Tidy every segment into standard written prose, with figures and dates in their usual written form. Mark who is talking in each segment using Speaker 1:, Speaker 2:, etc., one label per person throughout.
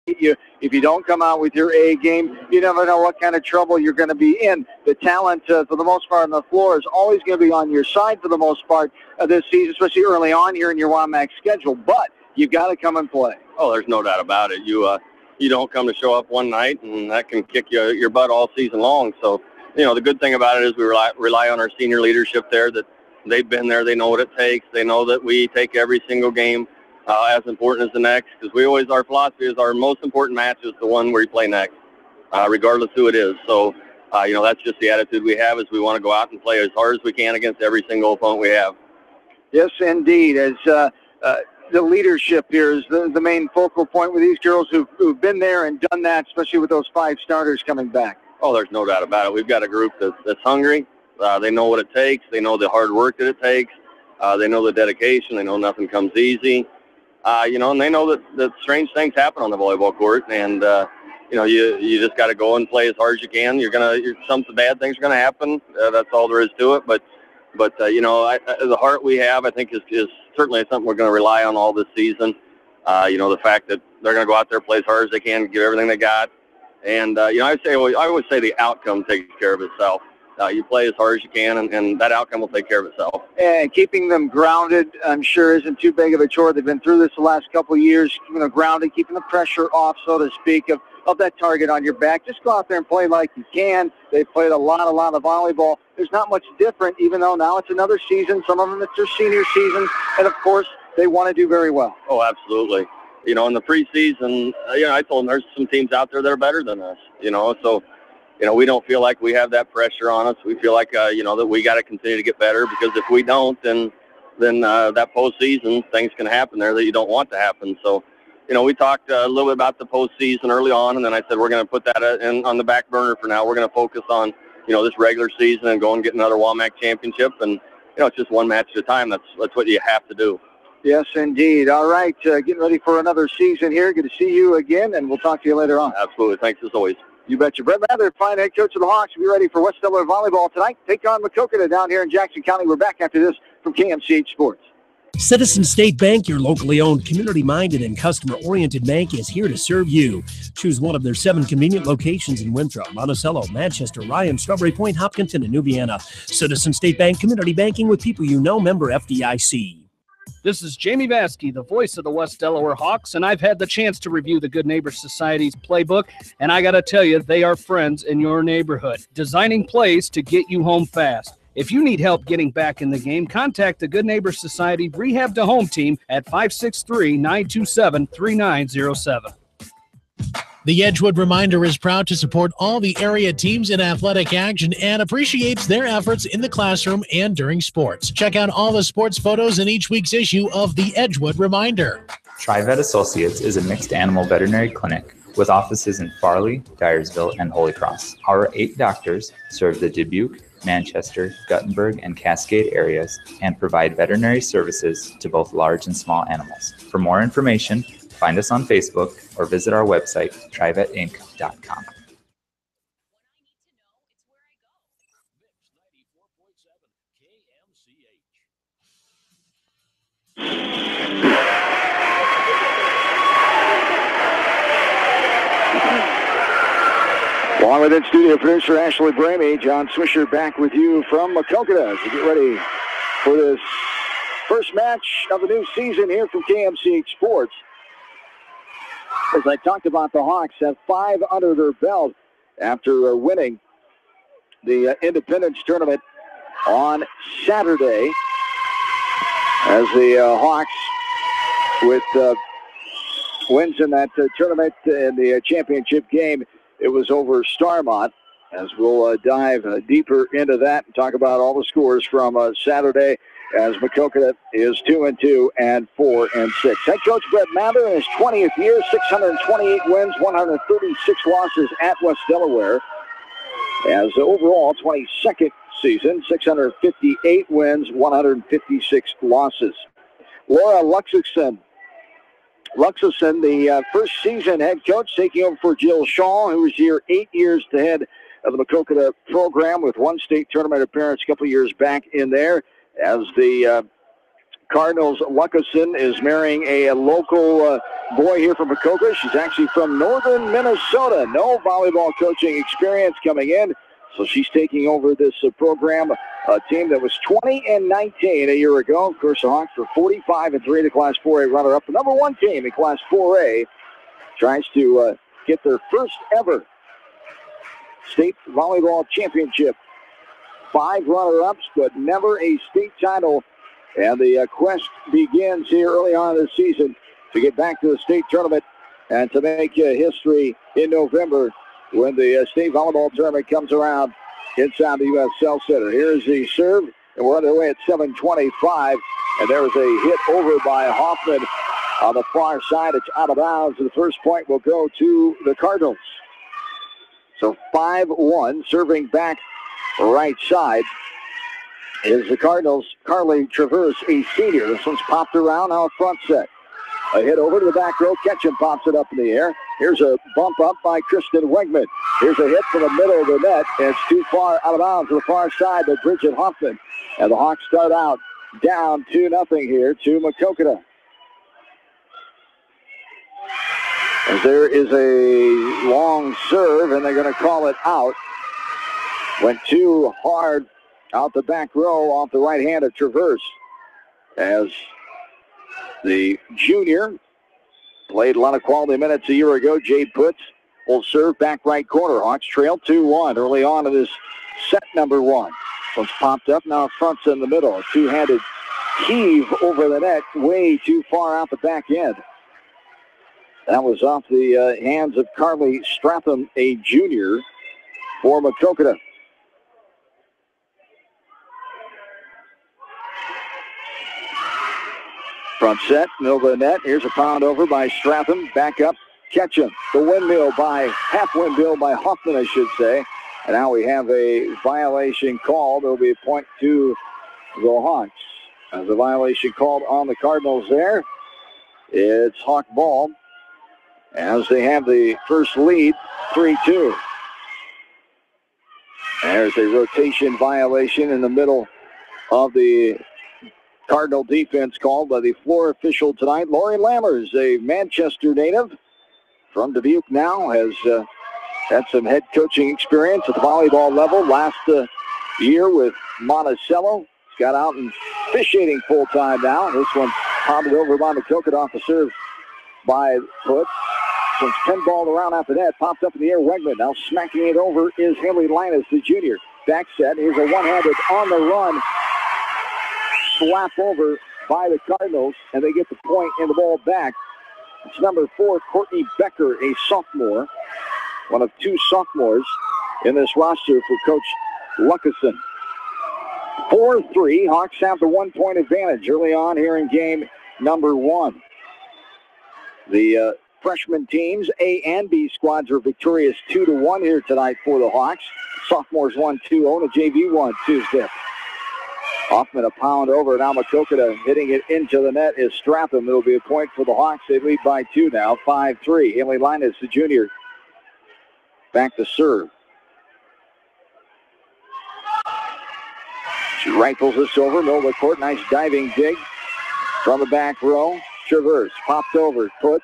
Speaker 1: If you don't come out with your A game, you never know what kind of trouble you're going to be in. The talent, for the most part, on the floor is always going to be on your side for the most part of this season, especially early on here in your WAMAC schedule. But you've got to come and play.
Speaker 2: Oh, there's no doubt about it. You don't come to show up one night, and that can kick your butt all season long. So, the good thing about it is we rely on our senior leadership there, that they've been there. They know what it takes. They know that we take every single game as important as the next, because our philosophy is our most important match is the one where you play next, regardless who it is. So, that's just the attitude we have, is we want to go out and play as hard as we can against every single opponent we have.
Speaker 1: Yes, indeed. As the leadership here is the main focal point with these girls who've been there and done that, especially with those 5 starters coming back.
Speaker 2: Oh, there's no doubt about it. We've got a group that's hungry. They know what it takes. They know the hard work that it takes. They know the dedication. They know nothing comes easy. And they know that strange things happen on the volleyball court, and you just got to go and play as hard as you can. Some bad things are going to happen. That's all there is to it. But the heart we have, I think, is certainly something we're going to rely on all this season. The fact that they're going to go out there, play as hard as they can, give everything they got. And, I always say the outcome takes care of itself. You play as hard as you can, and that outcome will take care of itself.
Speaker 1: And keeping them grounded, I'm sure, isn't too big of a chore. They've been through this the last couple of years, keeping them grounded, keeping the pressure off, so to speak, of that target on your back. Just go out there and play like you can. They've played a lot of volleyball. There's not much different, even though now it's another season. Some of them, it's their senior season. And, of course, they want to do very well.
Speaker 2: Oh, absolutely. In the preseason, I told them there's some teams out there that are better than us, so we don't feel like we have that pressure on us. We feel like, that we got to continue to get better, because if we don't, then that postseason, things can happen there that you don't want to happen. So, we talked a little bit about the postseason early on, and then I said we're going to put that on the back burner for now. We're going to focus on, this regular season and go and get another WAMAC championship. And, it's just one match at a time. That's what you have to do.
Speaker 1: Yes, indeed. All right, getting ready for another season here. Good to see you again, and we'll talk to you later on.
Speaker 2: Absolutely. Thanks as always.
Speaker 1: You betcha. Brett Mather, fine head coach of the Hawks, will be ready for West Delaware volleyball tonight. Take on Maquoketa down here in Jackson County. We're back after this from KMCH Sports.
Speaker 3: Citizen State Bank, your locally owned, community-minded, and customer-oriented bank, is here to serve you. Choose one of their 7 convenient locations in Winthrop, Monticello, Manchester, Ryan, Strawberry Point, Hopkinton, and New Vienna. Citizen State Bank, community banking with people you know, member FDIC.
Speaker 4: This is Jamie Vaskey, the voice of the West Delaware Hawks, and I've had the chance to review the Good Neighbor Society's playbook, and I got to tell you, they are friends in your neighborhood, designing plays to get you home fast. If you need help getting back in the game, contact the Good Neighbor Society Rehab to Home team at 563-927-3907.
Speaker 5: The Edgewood Reminder is proud to support all the area teams in athletic action and appreciates their efforts in the classroom and during sports. Check out all the sports photos in each week's issue of the Edgewood Reminder.
Speaker 6: TriVet Associates is a mixed animal veterinary clinic with offices in Farley, Dyersville, and Holy Cross. Our 8 doctors serve the Dubuque, Manchester, Guttenberg, and Cascade areas and provide veterinary services to both large and small animals. For more information, find us on Facebook or visit our website, trivetinc.com.
Speaker 1: Along with in-studio producer Ashley Bramey, John Swisher back with you from Maquoketa as we get ready for this first match of the new season here from KMCH Sports. As I talked about, the Hawks have 5 under their belt after winning the Independence Tournament on Saturday. As the Hawks, with wins in that tournament in the championship game, it was over Starmont. As we'll dive deeper into that and talk about all the scores from Saturday, as Maquoketa is 2-2 and 4-6. Head coach Brett Mather in his 20th year, 628 wins, 136 losses at West Delaware. As overall 22nd season, 658 wins, 156 losses. Laura Luxison, the first season head coach, taking over for Jill Shaw, who was here 8 years to head of the Maquoketa program with one state tournament appearance a couple years back in there. As the Cardinals. Luckerson is marrying a local boy here from Maquoketa. She's actually from northern Minnesota. No volleyball coaching experience coming in, so she's taking over this program, a team that was 20-19 a year ago. Of course, the Hawks were 45-3, the Class 4A runner-up. The number one team in Class 4A tries to get their first ever state volleyball championship. 5 runner-ups, but never a state title. And the quest begins here early on in the season to get back to the state tournament and to make history in November when the state volleyball tournament comes around inside the U.S. Cell Center. Here's the serve, and we're underway at 7:25. And there was a hit over by Hoffman on the far side. It's out of bounds, and the first point will go to the Cardinals. So 5-1, serving back right side is the Cardinals. Carly Traverse, a senior. This one's popped around, now a front set. A hit over to the back row. Ketchum pops it up in the air. Here's a bump up by Kristen Wegman. Here's a hit from the middle of the net. And it's too far out of bounds to the far side by Bridget Hoffman. And the Hawks start out down 2-0 here to Maquoketa. As there is a long serve, and they're going to call it out. Went too hard out the back row off the right hand of Traverse. As the junior played a lot of quality minutes a year ago, Jade Putz will serve back right corner. Hawks trail 2-1 early on in this set number 1. One's popped up, now front's in the middle. A two-handed heave over the net, way too far out the back end. That was off the hands of Carly Stratham, a junior for Maquoketa. Front set, middle of the net. Here's a pound over by Stratham. Back up, Ketchum. The windmill by, half windmill by Hoffman, I should say. And now we have a violation called. There will be a point to the Hawks. As a violation called on the Cardinals there. It's Hawk ball as they have the first lead, 3-2. There's a rotation violation in the middle of the Cardinal defense called by the floor official tonight. Lori Lammers, a Manchester native from Dubuque now, has had some head coaching experience at the volleyball level last year with Monticello. He's got out and officiating full-time now. This one's pounded over by Maquoketa off the serve by Putz. This one's pinballed around after that. Popped up in the air, Wegman. Now smacking it over is Haley Linus, the junior. Back set. Here's a one-handed on the run. Slap over by the Cardinals, and they get the point and the ball back. It's number 4, Courtney Becker, a sophomore. One of 2 sophomores in this roster for Coach Luckerson. 4-3, Hawks have the 1-point advantage early on here in game number 1. The freshman teams, A and B squads, are victorious 2-1 here tonight for the Hawks. Sophomores won 2-0, and the JV won Tuesday. Hoffman a pound over. Now Maquoketa hitting it into the net is Stratham. It'll be a point for the Hawks. They lead by 2 now, 5-3. Haley Linus, the junior, back to serve. She rifles this over, middle of the court. Nice diving dig from the back row. Traverse popped over, Putz.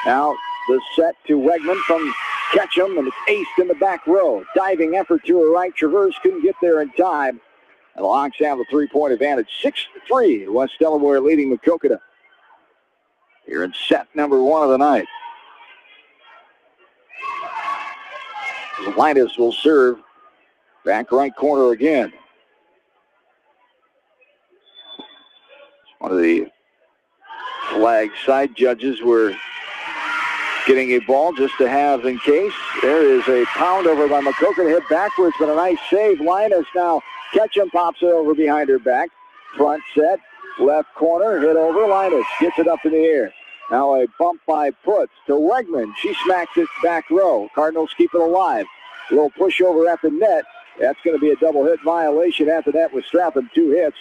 Speaker 1: Now the set to Wegman from Ketchum, and it's aced in the back row. Diving effort to her right. Traverse couldn't get there in time. And the Hawks have a 3-point advantage. 6-3. West Delaware leading Maquoketa here in set number 1 of the night. Linus will serve back right corner again. One of the flag side judges were getting a ball just to have in case. There is a pound over by Maquoketa, hit backwards, but a nice save. Linus now. Ketchum pops it over behind her back. Front set, left corner, hit over. Linus gets it up in the air. Now a bump by Putz to Wegman. She smacks it back row. Cardinals keep it alive. A little push over at the net. That's going to be a double hit violation after that with Stratham. 2 hits.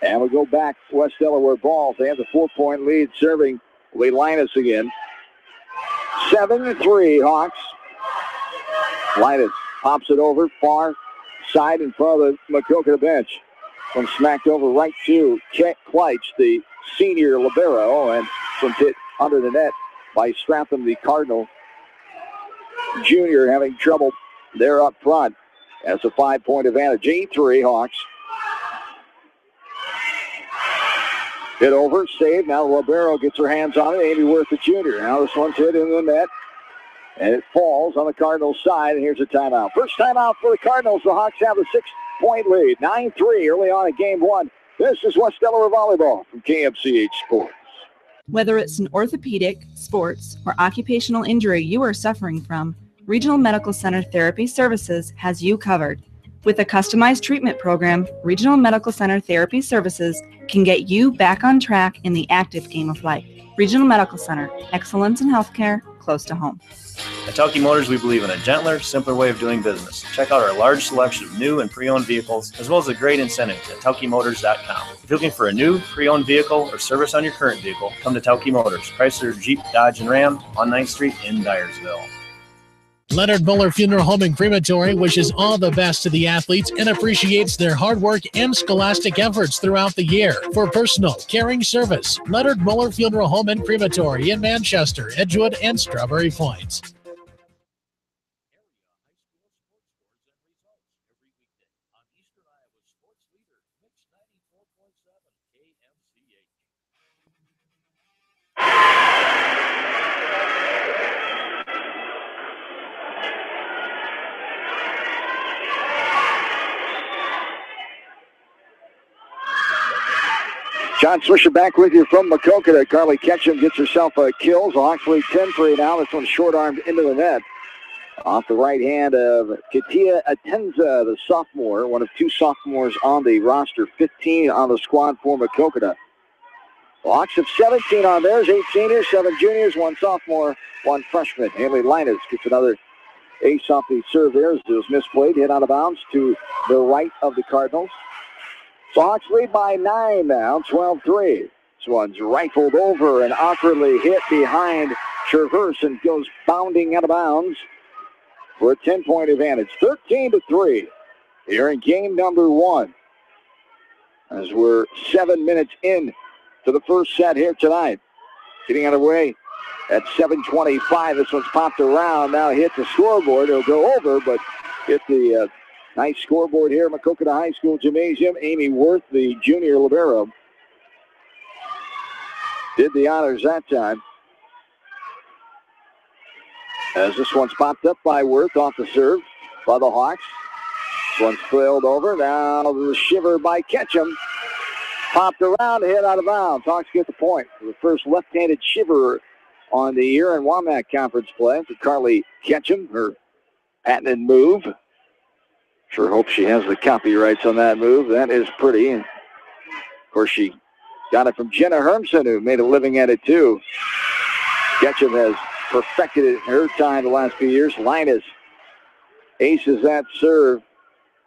Speaker 1: And we go back West Delaware ball. They have the 4-point lead, serving Lee Linus again. 7-3 Hawks. Linus pops it over far side in front of the Maquoketa bench. One smacked over right to Kleitz, the senior libero, and some hit under the net by Stratham, the Cardinal junior, having trouble there up front. That's a 5-point advantage. 8-3 Hawks. Hit over, save. Now libero gets her hands on it. Amy Worth, the junior. Now this one's hit in the net, and it falls on the Cardinals' side, and here's a timeout. First timeout for the Cardinals. The Hawks have a 6-point lead. 9-3 early on in game one. This is West Delaware Volleyball from KMCH Sports.
Speaker 7: Whether it's an orthopedic, sports, or occupational injury you are suffering from, Regional Medical Center Therapy Services has you covered. With a customized treatment program, Regional Medical Center Therapy Services can get you back on track in the active game of life. Regional Medical Center, excellence in healthcare, close to home.
Speaker 8: At Telke Motors, we believe in a gentler, simpler way of doing business. Check out our large selection of new and pre-owned vehicles, as well as a great incentive at TelkeMotors.com. If you're looking for a new, pre-owned vehicle or service on your current vehicle, come to Telke Motors, Chrysler, Jeep, Dodge, and Ram on 9th Street in Dyersville.
Speaker 5: Leonard Muller Funeral Home and Crematory wishes all the best to the athletes and appreciates their hard work and scholastic efforts throughout the year. For personal, caring service, Leonard Muller Funeral Home and Crematory in Manchester, Edgewood, and Strawberry Point.
Speaker 1: John Swisher back with you from Maquoketa. Carly Ketchum gets herself a kill. The Hawks lead 10-3 now. This one's short-armed into the net. Off the right hand of Katia Atenza, the sophomore, one of two sophomores on the roster, 15 on the squad for Maquoketa. The Hawks have 17 on theirs, 8 seniors, 7 juniors, 1 sophomore, 1 freshman. Haley Linus gets another ace off the serve there. It was misplayed, hit out of bounds to the right of the Cardinals. So Hawks lead by 9 now, 12-3. This one's rifled over and awkwardly hit behind Traverse and goes bounding out of bounds for a 10-point advantage. 13-3 here in game number 1. As we're 7 minutes in to the first set here tonight. Getting underway at 7:25. This one's popped around. Now hit the scoreboard. It'll go over, but hit the nice scoreboard here at Maquoketa High School Gymnasium. Amy Worth, the junior libero, did the honors that time. As this one's popped up by Worth off the serve by the Hawks. This one's filled over. Now the shiver by Ketchum. Popped around, hit out of bounds. Hawks get the point for the first left-handed shiver on the year in WAMAC conference play for Carly Ketchum, her patented move. Sure hope she has the copyrights on that move. That is pretty. And of course, she got it from Jenna Hermson, who made a living at it too. Ketchum has perfected it in her time the last few years. Linus aces that serve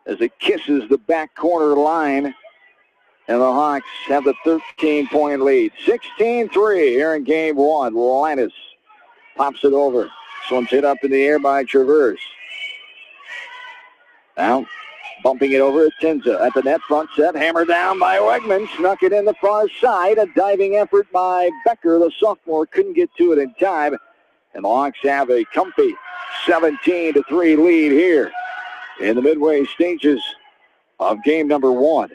Speaker 1: as it kisses the back corner line. And the Hawks have the 13-point lead. 16-3 here in game 1. Linus pops it over. This one's hit up in the air by Traverse. Now, bumping it over at Tenza at the net, front set, hammered down by Wegman, snuck it in the far side. A diving effort by Becker, the sophomore, couldn't get to it in time. And the Hawks have a comfy 17-3 lead here in the midway stages of game number 1.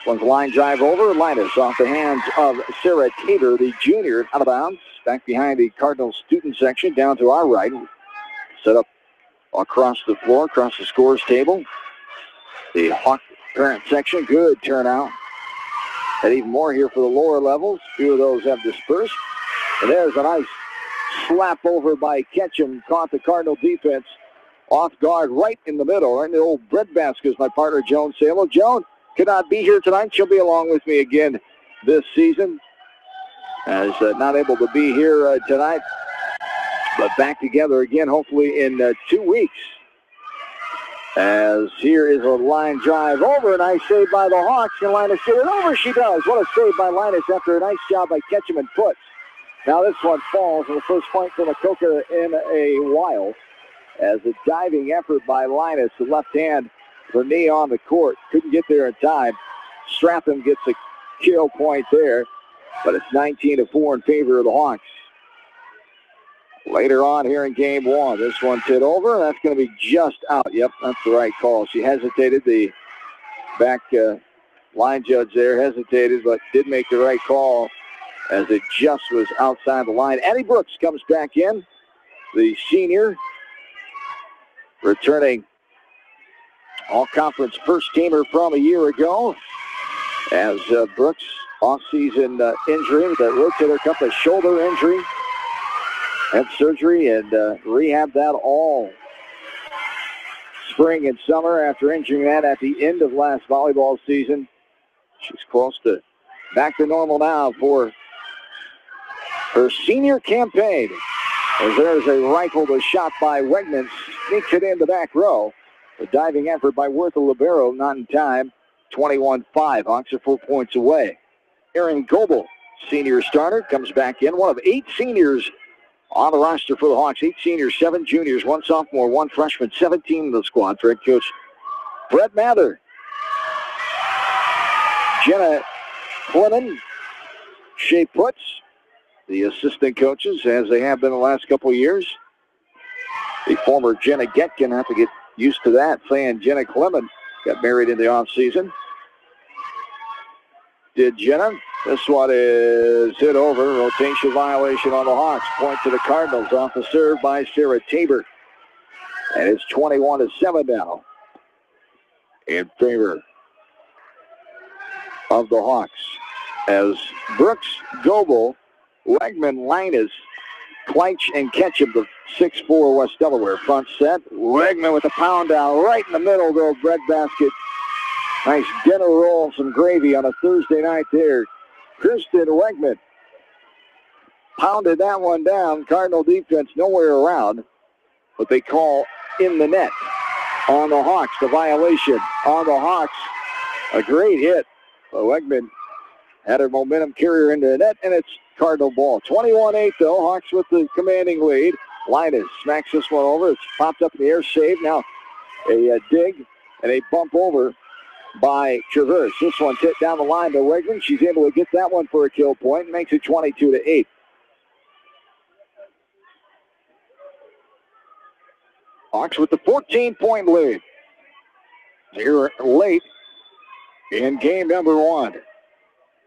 Speaker 1: One's line drive over, Linus off the hands of Sarah Tater, the junior, out of bounds. Back behind the Cardinals student section, down to our right. Set up across the floor, across the scores table. The Hawk parent section, good turnout. And even more here for the lower levels. A few of those have dispersed. And there's a nice slap over by Ketchum. Caught the Cardinal defense off guard right in the middle, right in the old breadbasket, as my partner Joan Salo. Joan could not be here tonight. She'll be along with me again this season. As not able to be here tonight, but back together again hopefully in 2 weeks. As here is a line drive over, a nice save by the Hawks. And Linus get it over. She does. What a save by Linus after a nice job by Ketchum and Foots. Now this one falls, and the first point for Maquoketa in a while. As a diving effort by Linus, the left hand, her knee on the court. Couldn't get there in time. Stratham gets a kill point there. but it's 19-4 in favor of the Hawks. Later on here in game one, this one's hit over. That's going to be just out. Yep, that's the right call. She hesitated. The back line judge there hesitated, but did make the right call as it just was outside the line. Addie Brooks comes back in, the senior, returning all-conference first-teamer from a year ago, as Brooks, off-season injury with that rotator cuff, a shoulder injury, had surgery and rehabbed that all spring and summer after injuring that at the end of last volleyball season. She's close to back to normal now for her senior campaign. As there's a rifled shot by Wegman, sneaks it in the back row. A diving effort by Worth of Libero, not in time. 21-5. Hawks are 4 points away. Erin Goebel, senior starter, comes back in. One of 8 seniors on the roster for the Hawks. 8 seniors, 7 juniors, 1 sophomore, 1 freshman, 17 in the squad for head coach Brett Mather. Jenna Clemens, Shea Putz, the assistant coaches, as they have been the last couple of years. The former Jenna Getkin, have to get used to that, saying Jenna Clemens got married in the offseason. Did Jenna? This one is hit over. Rotation violation on the Hawks. Point to the Cardinals off the serve by Sarah Tabor. And it's 21-7 now in favor of the Hawks. As Brooks, Goebel, Wegman, Linus, Kleitch, and Ketchum, the 6'4 West Delaware front set. Wegman with a pound down right in the middle, though, breadbasket. Nice dinner roll, some gravy on a Thursday night there. Kristen Wegman pounded that one down. Cardinal defense nowhere around, but they call in the net on the Hawks. The violation on the Hawks. A great hit. But Wegman had her momentum carrier into the net, and it's Cardinal ball. 21-8, though. Hawks with the commanding lead. Linus smacks this one over. It's popped up in the air, saved. Now a dig and a bump over by Traverse. This one's hit down the line to Wegman. She's able to get that one for a kill point and makes it 22-8. Hawks with the 14-point lead. Here late in game number one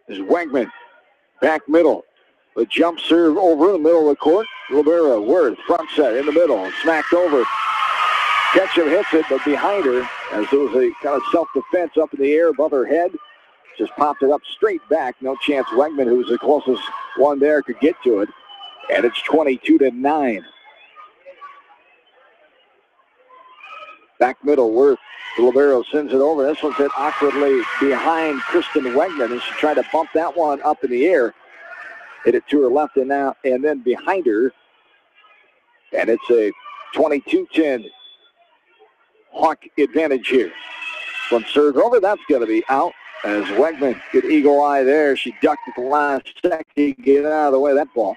Speaker 1: is Wegman. Back middle. The jump serve over the middle of the court. Libero, Worth, front set in the middle. Smacked over. Ketchum hits it, but behind her, as there was a kind of self-defense up in the air above her head. Just popped it up straight back. No chance Wegman, who's the closest one there, could get to it. And it's 22-9. Back middle, Worth. Libero sends it over. This one's hit awkwardly behind Kristen Wegman, and she tried to bump that one up in the air. Hit it to her left and now and then behind her. And it's a 22-10 Hawk advantage here. From serve over, that's going to be out as Wegman, good eagle eye there. She ducked at the last second to get out of the way of that ball.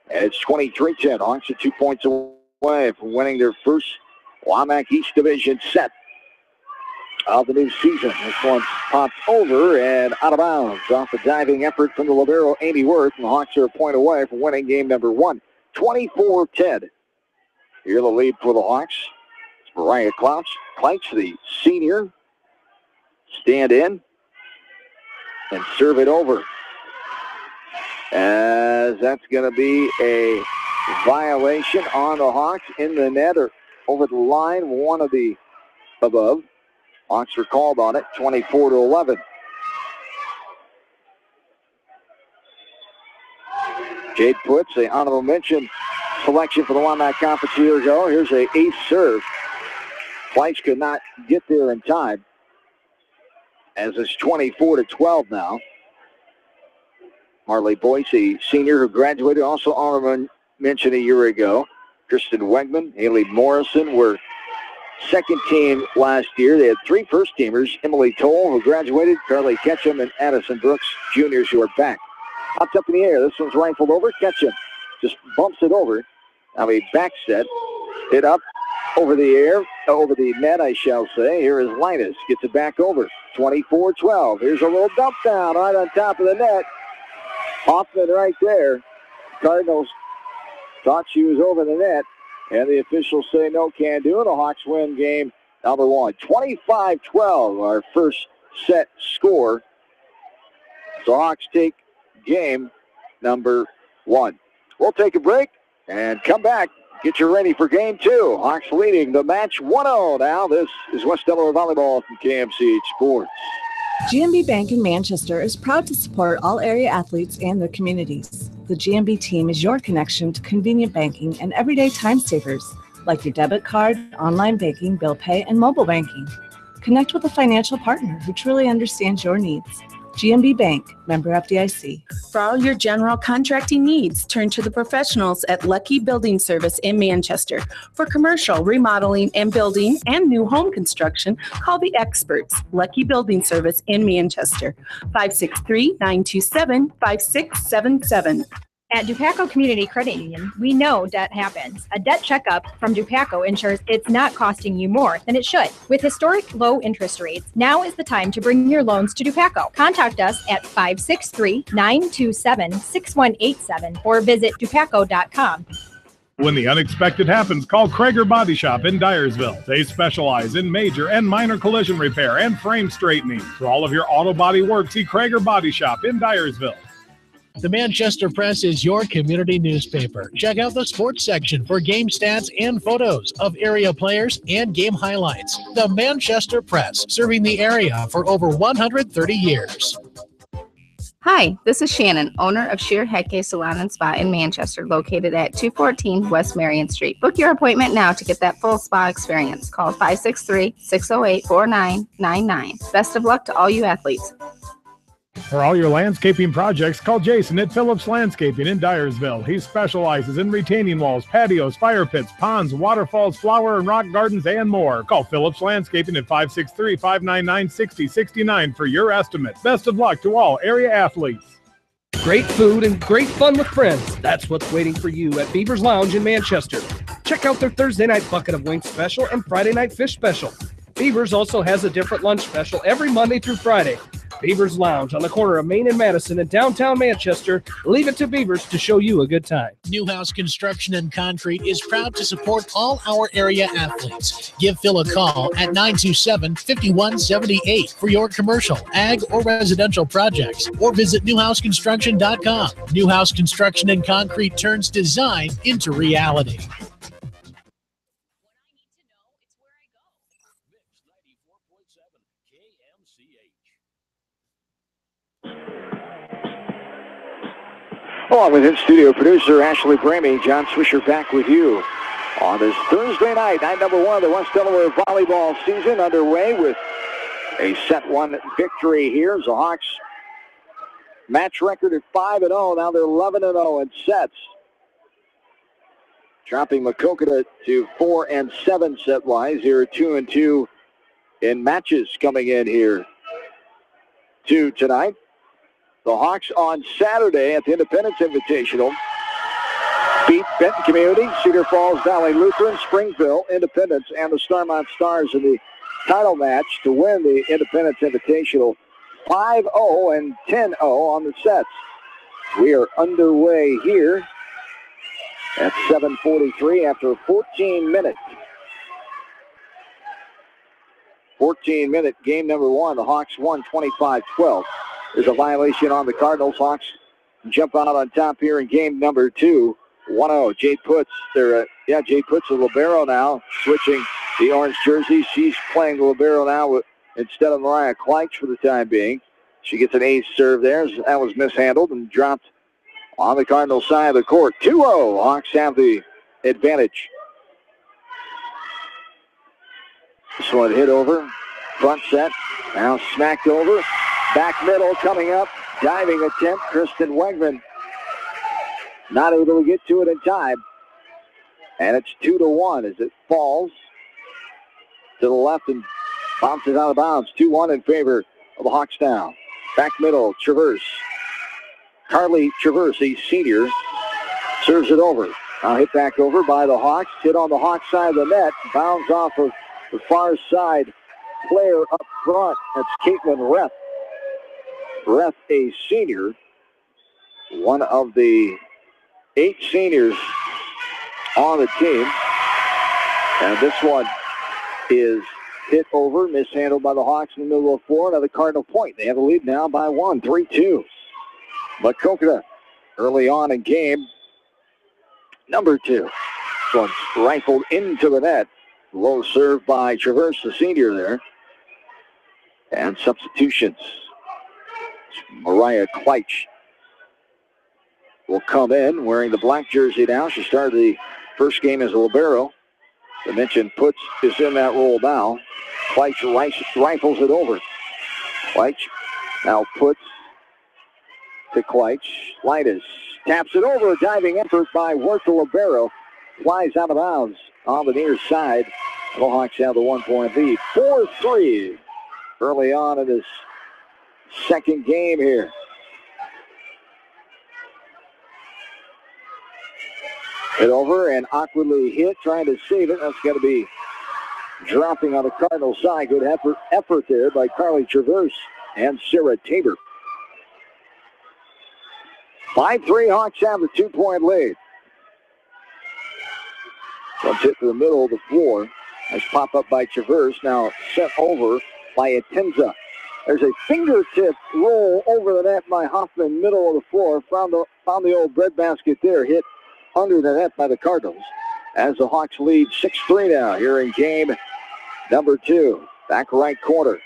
Speaker 1: And it's 23-10. Hawks are 2 points away from winning their first WAMAC East Division set of the new season. This one pops over and out of bounds off a diving effort from the libero, Amy Worth, and the Hawks are a point away from winning game number one. 24-10. Here the lead for the Hawks. It's Mariah Kleitch, the senior, stand in and serve it over. As that's going to be a violation on the Hawks in the net or over the line, one of the above. Hawks were called on it, 24-11. Jade Putz, a honorable mention selection for the WAMAC Conference a year ago. Here's an ace serve. Kleitch could not get there in time, as it's 24-12 now. Marley Boyce, a senior who graduated, also honorable mention a year ago. Kristen Wegman, Haley Morrison were second team last year. They had three first-teamers, Emily Toll, who graduated, Carly Ketchum, and Addison Brooks, juniors, who are back. Popped up in the air. This one's rifled over. Ketchum just bumps it over. Now a back set. Hit up over the air, over the net, I shall say. Here is Linus. Gets it back over. 24-12. Here's a little dump down right on top of the net. Hoffman right there. Cardinals thought she was over the net, and the officials say no, can do, and the Hawks win game number 1. 25-12, our first set score. So Hawks take game number 1. We'll take a break and come back. Get you ready for game 2. Hawks leading the match 1-0 now. This is West Delaware Volleyball from KMCH Sports.
Speaker 7: GMB Bank in Manchester is proud to support all area athletes and their communities. The GMB team is your connection to convenient banking and everyday time savers, like your debit card, online banking, bill pay, and mobile banking. Connect with a financial partner who truly understands your needs. GMB Bank, member FDIC.
Speaker 9: For all your general contracting needs, turn to the professionals at Lucky Building Service in Manchester. For commercial, remodeling, and building, and new home construction, call the experts, Lucky Building Service in Manchester, 563-927-5677.
Speaker 10: At Dupaco Community Credit Union, we know debt happens. A debt checkup from Dupaco ensures it's not costing you more than it should. With historic low interest rates, now is the time to bring your loans to Dupaco. Contact us at 563-927-6187 or visit dupaco.com.
Speaker 11: When the unexpected happens, call Krager Body Shop in Dyersville. They specialize in major and minor collision repair and frame straightening. For all of your auto body work, see Krager Body Shop in Dyersville.
Speaker 5: The Manchester Press is your community newspaper. Check out the sports section for game stats and photos of area players and game highlights. The Manchester Press, serving the area for over 130 years.
Speaker 12: Hi, this is Shannon, owner of Sheer Headcase Salon and Spa in Manchester, located at 214 West Marion Street. Book your appointment now to get that full spa experience. Call 563-608-4999. Best of luck to all you athletes.
Speaker 11: For all your landscaping projects, call Jason at Phillips Landscaping in Dyersville. He specializes in retaining walls, patios, fire pits, ponds, waterfalls, flower and rock gardens, and more. Call Phillips Landscaping at 563-599-6069 for your estimate. Best of luck to all area athletes.
Speaker 4: Great food and great fun with friends. That's what's waiting for you at Beaver's Lounge in Manchester. Check out their Thursday night bucket of wings special and Friday night fish special. Beaver's also has a different lunch special every Monday through Friday. Beaver's Lounge on the corner of Main and Madison in downtown Manchester. Leave it to Beaver's to show you a good time.
Speaker 5: Newhouse Construction and Concrete is proud to support all our area athletes. Give Phil a call at 927-5178 for your commercial, ag, or residential projects, or visit newhouseconstruction.com. Newhouse Construction and Concrete turns design into reality.
Speaker 1: Along with in-studio producer Ashley Bramey, John Swisher back with you on this Thursday night. Night number 1 of the West Delaware volleyball season underway with a set 1 victory here. The Hawks match record at 5-0. Now they're 11-0 in sets. Dropping Maquoketa to 4-7 set-wise. Here 2-2 in matches coming in here tonight. The Hawks on Saturday at the Independence Invitational beat Benton Community, Cedar Falls Valley Lutheran, Springville, Independence, and the Starmont Stars in the title match to win the Independence Invitational 5-0 and 10-0 on the sets. We are underway here at 7:43 after a 14-minute game number 1. The Hawks won 25-12. There's a violation on the Cardinals. Hawks jump out on top here in game number 2. 1-0. Jay Putz, Jay Putz, the libero now, switching the orange jersey. She's playing the libero now instead of Mariah Kleitz for the time being. She gets an ace serve there. That was mishandled and dropped on the Cardinals side of the court. 2-0. Hawks have the advantage. This one hit over. Front set. Now smacked over. Back middle coming up. Diving attempt. Kristen Wegman not able to get to it in time. And it's 2-1 as it falls to the left and bounces out of bounds. 2-1 in favor of the Hawks now. Back middle, Traverse. Carly Traverse, a senior, serves it over. Now hit back over by the Hawks. Hit on the Hawks side of the net. Bounds off of the far side player up front. That's Caitlin Reth. Reth, a senior, one of the 8 seniors on the team. And this one is hit over, mishandled by the Hawks in the middle of the floor. Another Cardinal point. They have a lead now by 1, 3-2. Maquoketa early on in game number 2. This one's rifled into the net. Low serve by Traverse, the senior there. And substitutions. Mariah Kleitsch will come in wearing the black jersey now. She started the first game as a libero. I mentioned Putz is in that role now. Kleitsch rifles it over. Kleitsch now Putz to Kleitsch. Leitis taps it over. A diving effort by Worth the libero. Flies out of bounds on the near side. The Hawks have the 1-point lead. 4-3 early on in this second game here. Hit over and awkwardly hit, trying to save it. That's going to be dropping on the Cardinal side. Good effort there by Carly Traverse and Sarah Tabor. 5-3 Hawks have the 2-point lead. Once hit to the middle of the floor. Nice pop up by Traverse. Now sent over by Atenza. There's a fingertip roll over the net by Hoffman, middle of the floor. Found the old breadbasket there. Hit under the net by the Cardinals. As the Hawks lead 6-3 now here in game number 2. Back right corner.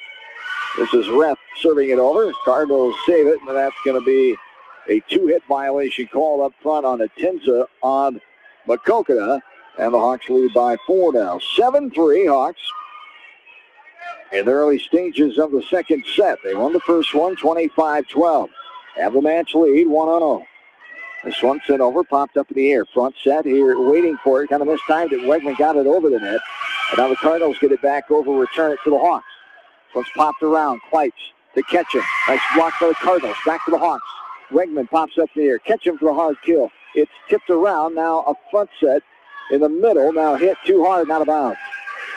Speaker 1: This is Ref serving it over. Cardinals save it, and that's going to be a 2-hit violation called up front on Atenza on Maquoketa. And the Hawks lead by 4 now. 7-3 Hawks in the early stages of the second set. They won the first one 25-12. Have the match lead 1-0. This one sent over, popped up in the air. Front set here, waiting for it. Kind of mistimed it. Wegman got it over the net. And now the Cardinals get it back over, return it to the Hawks. This one's popped around. Kleitsch to Ketchum. Nice block by the Cardinals. Back to the Hawks. Wegman pops up in the air. Ketchum for the hard kill. It's tipped around. Now a front set in the middle. Now hit too hard, out of bounds.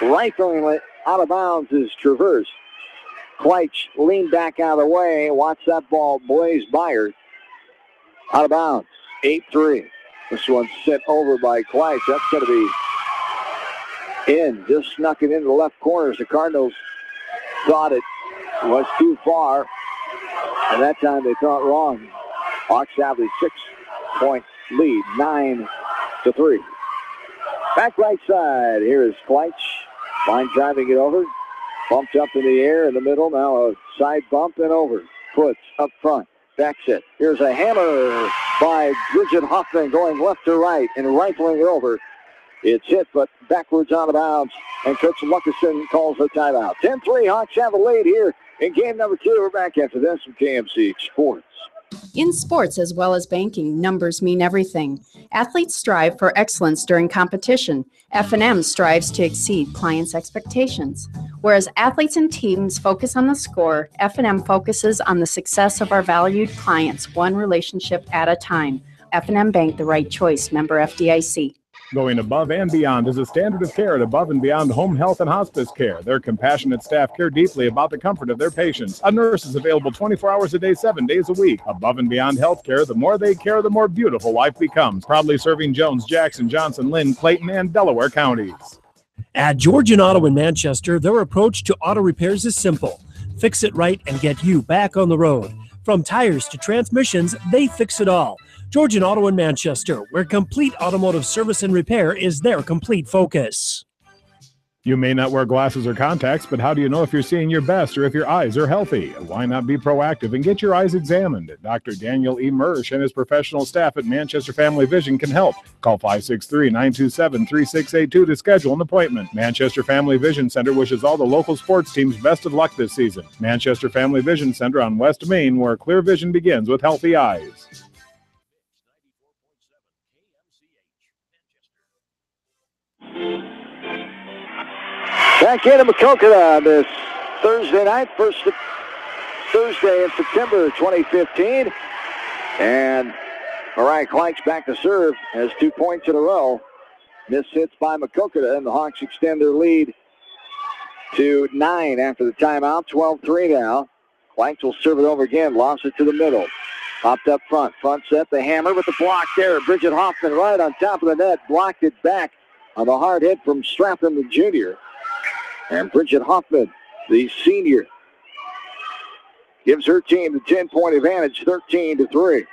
Speaker 1: Rifling it out of bounds is Traverse. Kleitsch leaned back out of the way. Watch that ball blaze by her. Out of bounds. 8-3. This one's sent over by Kleitsch. That's going to be in. Just snuck it into the left corner as the Cardinals thought it was too far. And that time they thought wrong. Hawks have a 6-point lead. 9-3. Back right side. Here is Kleitsch. Fine driving it over. Bumped up in the air in the middle. Now a side bump and over. Puts up front. Backs it. Here's a hammer by Bridget Hoffman going left to right and rifling it over. It's hit, but backwards out of bounds. And Coach Luckerson calls a timeout. 10-3 Hawks have a lead here in game number 2. We're back after this from KMC Sports.
Speaker 13: In sports as well as banking, numbers mean everything. Athletes strive for excellence during competition. F&M strives to exceed clients' expectations. Whereas athletes and teams focus on the score, F&M focuses on the success of our valued clients, one relationship at a time. F&M Bank, the right choice. Member FDIC.
Speaker 11: Going above and beyond is a standard of care at Above and Beyond Home Health and Hospice Care. Their compassionate staff care deeply about the comfort of their patients. A nurse is available 24 hours a day, 7 days a week. Above and Beyond Healthcare, the more they care, the more beautiful life becomes. Proudly serving Jones, Jackson, Johnson, Lynn, Clayton, and Delaware counties.
Speaker 3: At Georgian Auto in Manchester, their approach to auto repairs is simple. Fix it right and get you back on the road. From tires to transmissions, they fix it all. Georgian Auto in Manchester, where complete automotive service and repair is their complete focus.
Speaker 11: You may not wear glasses or contacts, but how do you know if you're seeing your best or if your eyes are healthy? Why not be proactive and get your eyes examined? Dr. Daniel E. Mersch and his professional staff at Manchester Family Vision can help. Call 563-927-3682 to schedule an appointment. Manchester Family Vision Center wishes all the local sports teams best of luck this season. Manchester Family Vision Center on West Main, where clear vision begins with healthy eyes.
Speaker 1: Back into Maquoketa on this Thursday night, first Thursday in September 2015. And Mariah Kleitsch back to serve, has 2 points in a row. Missed hits by Maquoketa, and the Hawks extend their lead to 9 after the timeout. 12-3 now. Kleitsch will serve it over again, lost it to the middle. Popped up front. Front set, the hammer with the block there. Bridget Hoffman right on top of the net. Blocked it back on the hard hit from Stratham, the junior. And Bridget Hoffman, the senior, gives her team the 10-point advantage, 13-3.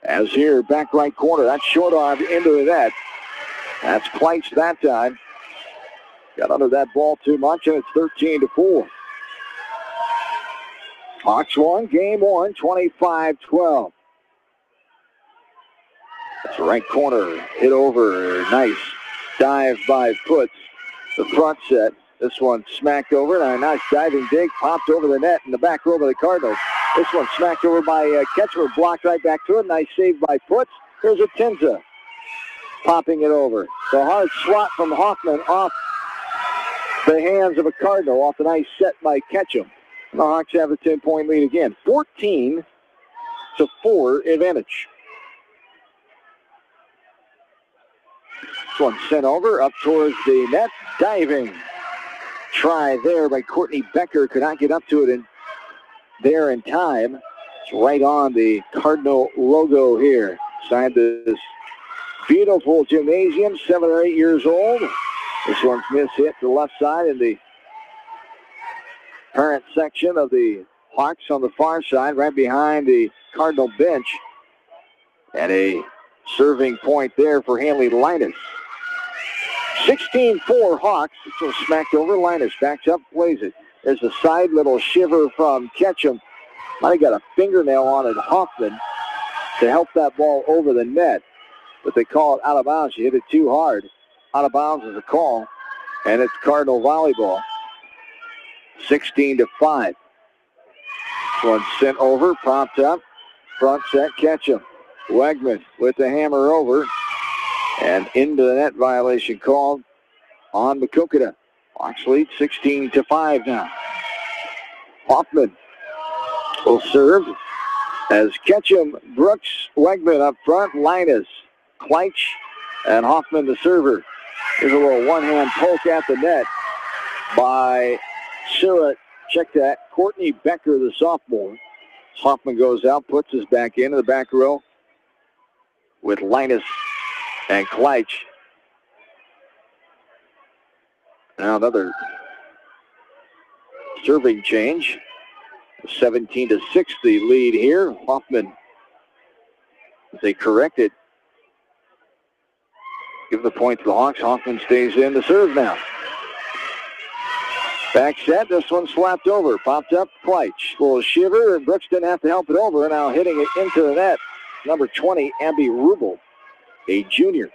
Speaker 1: As here, back right corner. That's short arm into the net. That's Kleitz that time. Got under that ball too much, and it's 13-4. Hawks won game one, 25-12. That's the right corner. Hit over. Nice dive by Putz. The front set. This one smacked over. And a nice diving dig. Popped over the net in the back row of the Cardinals. This one smacked over by Ketchler. Blocked right back to it. Nice save by Putz. Here's Atenza popping it over. The hard swat from Hoffman off the hands of a Cardinal. Off a nice set by Ketchum. The Hawks have a 10-point lead again. 14-4 advantage. This one sent over up towards the net. Diving try there by Courtney Becker. Could not get up to it there in time. It's right on the Cardinal logo here. Inside this beautiful gymnasium, 7 or 8 years old. This one's missed hit to the left side in the parent section of the Hawks on the far side, right behind the Cardinal bench. And a serving point there for Hanley Linus. 16-4 Hawks. So smacked over. Linus backs up, plays it. There's a side little shiver from Ketchum. Might have got a fingernail on it, Hoffman, to help that ball over the net. But they call it out of bounds. She hit it too hard. Out of bounds is a call. And it's Cardinal volleyball. 16-5. One sent over, propped up. Front set, Ketchum. Wegman with the hammer over. And into the net violation called on Maquoketa. Hawks lead 16-5 now. Hoffman will serve as Ketchum, Brooks, Wegman up front. Linus, Kleitz, and Hoffman the server. There's a little one-hand poke at the net by Sarah, check that, Courtney Becker, the sophomore. Hoffman goes out, puts us back into the back row with Linus and Kleitz. Now another serving change. 17-6 the lead here. Hoffman, they correct it. Give the point to the Hawks. Hoffman stays in to serve now. Back set, this one slapped over. Popped up, Kleitz. Little shiver, and Brooks didn't have to help it over. Now hitting it into the net. Number 20, Abby Rubel, a junior.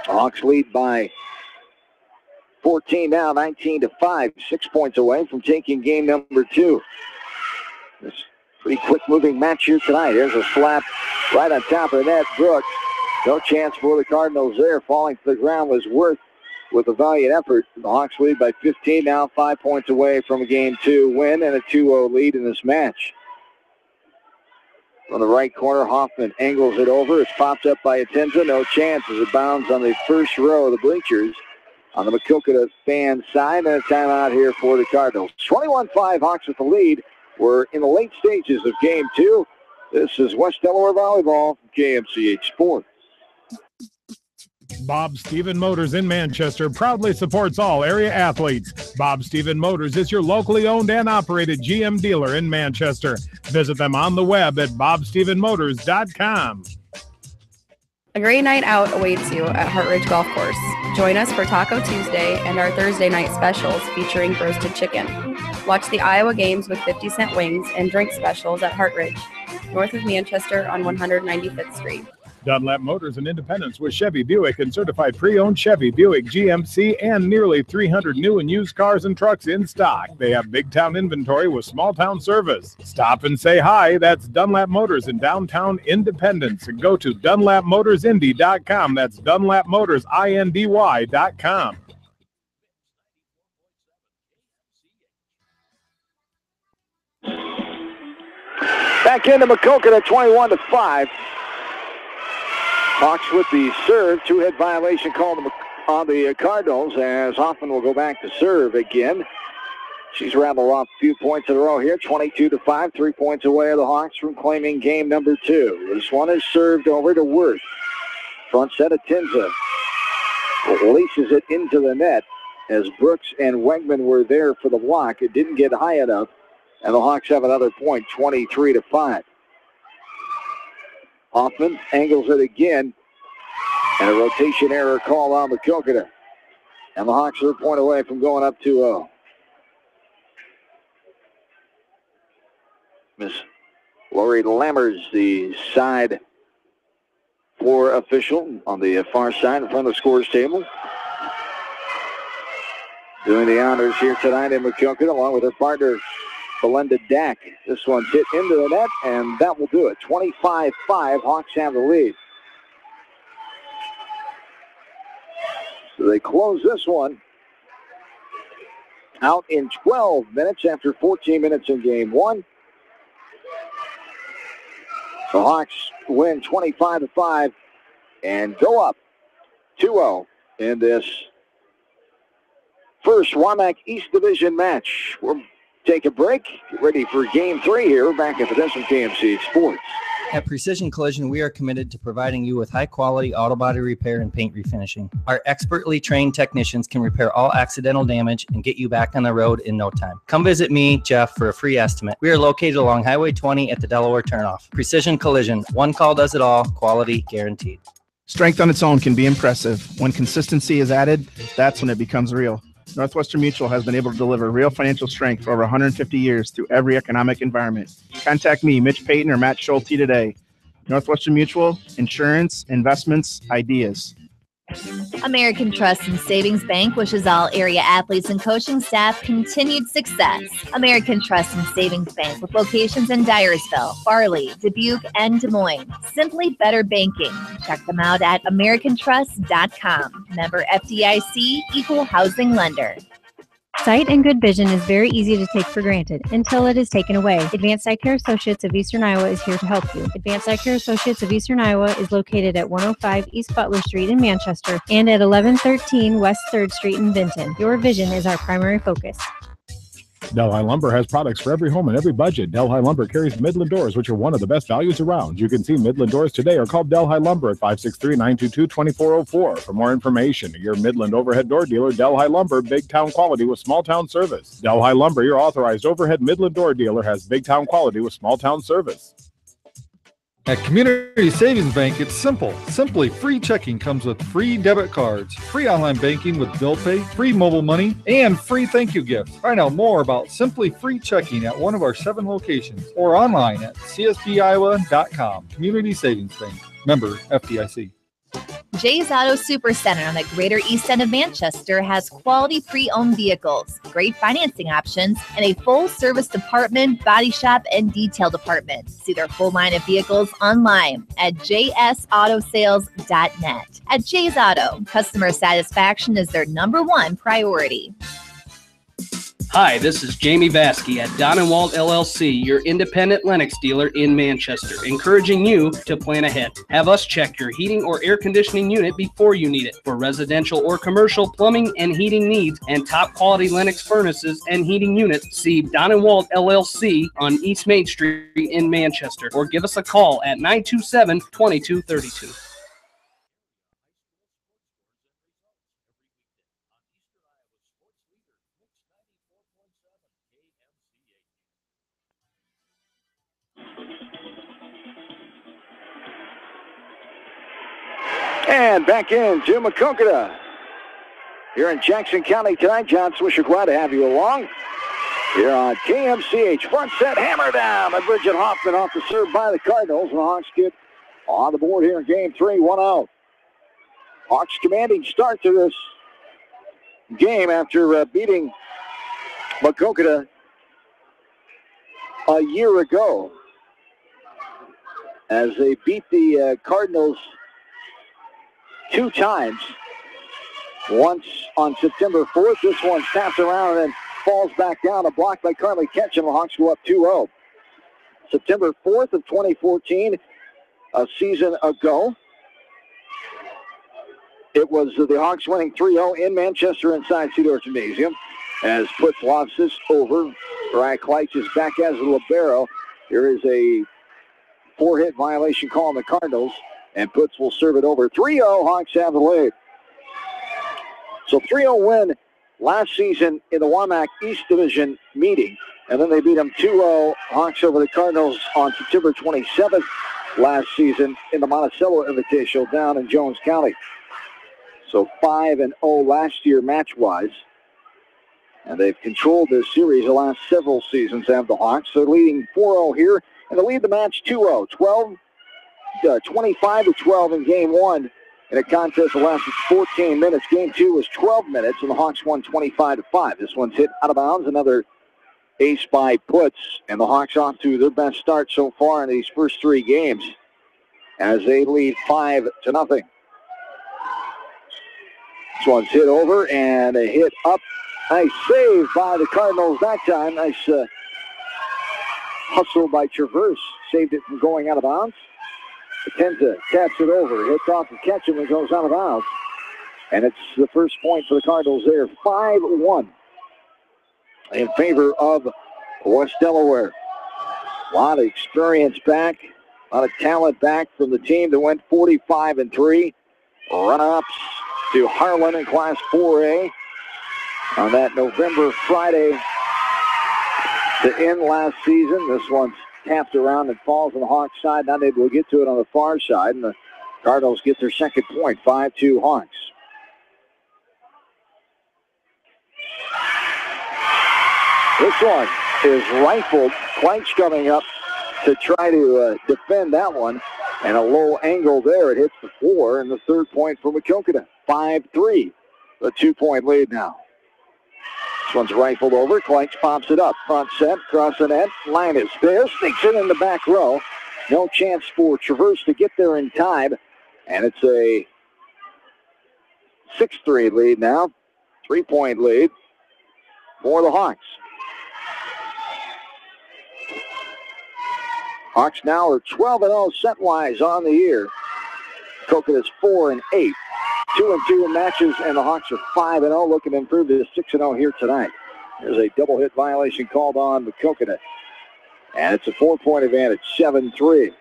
Speaker 1: Hawks lead by 14 now, 19-5. 6 points away from taking game number 2. This pretty quick-moving match here tonight. There's a slap right on top of the net. Brooks, no chance for the Cardinals there. Falling to the ground was Worth with a valiant effort. The Hawks lead by 15 now, 5 points away from a Game 2 win and a 2-0 lead in this match. On the right corner, Hoffman angles it over. It's popped up by Atenza. No chance as it bounds on the first row of the bleachers on the Maquoketa fan side. And a timeout here for the Cardinals. 21-5 Hawks with the lead. We're in the late stages of Game 2. This is West Delaware Volleyball from KMCH Sports.
Speaker 11: Bob Stephen Motors in Manchester proudly supports all area athletes. Bob Stephen Motors is your locally owned and operated GM dealer in Manchester. Visit them on the web at bobstephenmotors.com.
Speaker 14: A great night out awaits you at Hartridge Golf Course. Join us for Taco Tuesday and our Thursday night specials featuring roasted chicken. Watch the Iowa games with 50-cent wings and drink specials at Hartridge, north of Manchester on 195th Street.
Speaker 11: Dunlap Motors in Independence with Chevy Buick and certified pre-owned Chevy, Buick, GMC, and nearly 300 new and used cars and trucks in stock. They have big town inventory with small town service. Stop and say hi. That's Dunlap Motors in downtown Independence. And go to DunlapMotorsIndy.com. That's DunlapMotorsIndy.com.
Speaker 1: Back into Maquoketa, 21-5. Hawks with the serve. Two-hit violation called on the Cardinals as Hoffman will go back to serve again. She's rattled off a few points in a row here. 22-5, 3 points away of the Hawks from claiming game number 2. This one is served over to Wirth. Front set of Tinza. Releases it into the net as Brooks and Wegman were there for the block. It didn't get high enough, and the Hawks have another point, 23-5. Hoffman angles it again, and a rotation error called on Maquoketa. And the Hawks are a point away from going up 2-0. Miss Lori Lammers, the side floor official on the far side in front of the scores table. Doing the honors here tonight in Maquoketa along with her partner, Belinda Dack. This one's hit into the net, and that will do it. 25-5, Hawks have the lead. So they close this one out in 12 minutes after 14 minutes in game 1. The Hawks win 25-5 and go up 2-0 in this first WAMAC East Division match. We'll take a break, get ready for game 3 here. We're back after this on KMC Sports.
Speaker 15: At Precision Collision, we are committed to providing you with high-quality auto body repair and paint refinishing. Our expertly trained technicians can repair all accidental damage and get you back on the road in no time. Come visit me, Jeff, for a free estimate. We are located along Highway 20 at the Delaware turnoff. Precision Collision, one call does it all, quality guaranteed.
Speaker 16: Strength on its own can be impressive. When consistency is added, that's when it becomes real. Northwestern Mutual has been able to deliver real financial strength for over 150 years through every economic environment. Contact me, Mitch Payton or Matt Schulte today. Northwestern Mutual, insurance, investments, ideas.
Speaker 17: American Trust and Savings Bank wishes all area athletes and coaching staff continued success. American Trust and Savings Bank with locations in Dyersville, Farley, Dubuque, and Des Moines. Simply better banking. Check them out at americantrust.com. Member FDIC, equal housing lender.
Speaker 10: Sight and good vision is very easy to take for granted until it is taken away. Advanced Eye Care Associates of Eastern Iowa is here to help you. Advanced Eye Care Associates of Eastern Iowa is located at 105 East Butler Street in Manchester and at 1113 West 3rd Street in Vinton. Your vision is our primary focus.
Speaker 11: Delhi Lumber has products for every home and every budget. Delhi Lumber carries Midland doors, which are one of the best values around. You can see Midland doors today or call Delhi Lumber at 563-922-2404. For more information, your Midland overhead door dealer, Delhi Lumber, big town quality with small town service. Delhi Lumber, your authorized overhead Midland door dealer, has big town quality with small town service.
Speaker 18: At Community Savings Bank, it's simple. Simply free checking comes with free debit cards, free online banking with bill pay, free mobile money, and free thank you gifts. Find out more about Simply Free Checking at one of our 7 locations or online at csbiowa.com. Community Savings Bank. Member FDIC.
Speaker 17: Jay's Auto Supercenter on the Greater East End of Manchester has quality pre-owned vehicles, great financing options, and a full-service department, body shop, and detail department. See their full line of vehicles online at jsautosales.net. At Jay's Auto, customer satisfaction is their #1 priority.
Speaker 4: Hi, this is Jamie Vaskey at Don & Walt LLC, your independent Lennox dealer in Manchester, encouraging you to plan ahead. Have us check your heating or air conditioning unit before you need it. For residential or commercial plumbing and heating needs and top quality Lennox furnaces and heating units, see Don & Walt LLC on East Main Street in Manchester, or give us a call at 927-2232.
Speaker 1: And back into Maquoketa. Here in Jackson County tonight, John Swisher, glad to have you along. Here on KMCH, front set, hammer down by Bridget Hoffman off the serve by the Cardinals. And the Hawks get on the board here in game 3, 1 out. Hawks commanding start to this game after beating Maquoketa a year ago as they beat the Cardinals 2 times. Once on September 4th. This one snaps around and then falls back down. A block by Carly Ketchum. The Hawks go up 2-0. September 4th of 2014, a season ago. It was the Hawks winning 3-0 in Manchester inside Cedar Gymnasium. as Putz lobs this over. Mariah Kleitz is back as a libero. There is a 4-hit violation call on the Cardinals, and Putz will serve it over. 3-0, Hawks have the lead. So 3-0 win last season in the WAMAC East Division meeting, and then they beat them 2-0 Hawks over the Cardinals on September 27th last season in the Monticello Invitational down in Jones County. So 5-0 last year match-wise. And they've controlled this series the last several seasons, have the Hawks. They're leading 4-0 here, and they lead the match 2-0. 25-12 in game one in a contest that lasted 14 minutes. Game two was 12 minutes, and the Hawks won 25-5. This one's hit out of bounds. Another ace by Putz, and the Hawks off to their best start so far in these first three games as they lead 5-0. This one's hit over and a hit up. Nice save by the Cardinals that time. Nice hustle by Traverse. Saved it from going out of bounds. Atenza taps it over. Hits off the catch and goes out of bounds. And it's the first point for the Cardinals there. 5-1 in favor of West Delaware. A lot of experience back. A lot of talent back from the team that went 45-3. Runner-ups to Harlan in Class 4A. On that November Friday to end last season. This one's tapped around and falls on the Hawks side. Not able to get to it on the far side. And the Cardinals get their second point. 5-2 Hawks. This one is rifled. Kleitz coming up to try to defend that one. And a low angle there. It hits the floor. And the third point for Maquoketa. 5-3. The 2-point lead now. This one's rifled over. Kleitz pops it up. Front set, across the net. Linus there. Sneaks it in the back row. No chance for Traverse to get there in time. And it's a 6-3 lead now. 3-point lead for the Hawks. Hawks now are 12-0 set-wise on the year. Maquoketa's 4-8. 2-2 in matches, and the Hawks are 5-0, looking to improve to 6-0 here tonight. There's a double hit violation called on Maquoketa. And it's a 4-point advantage, 7-3.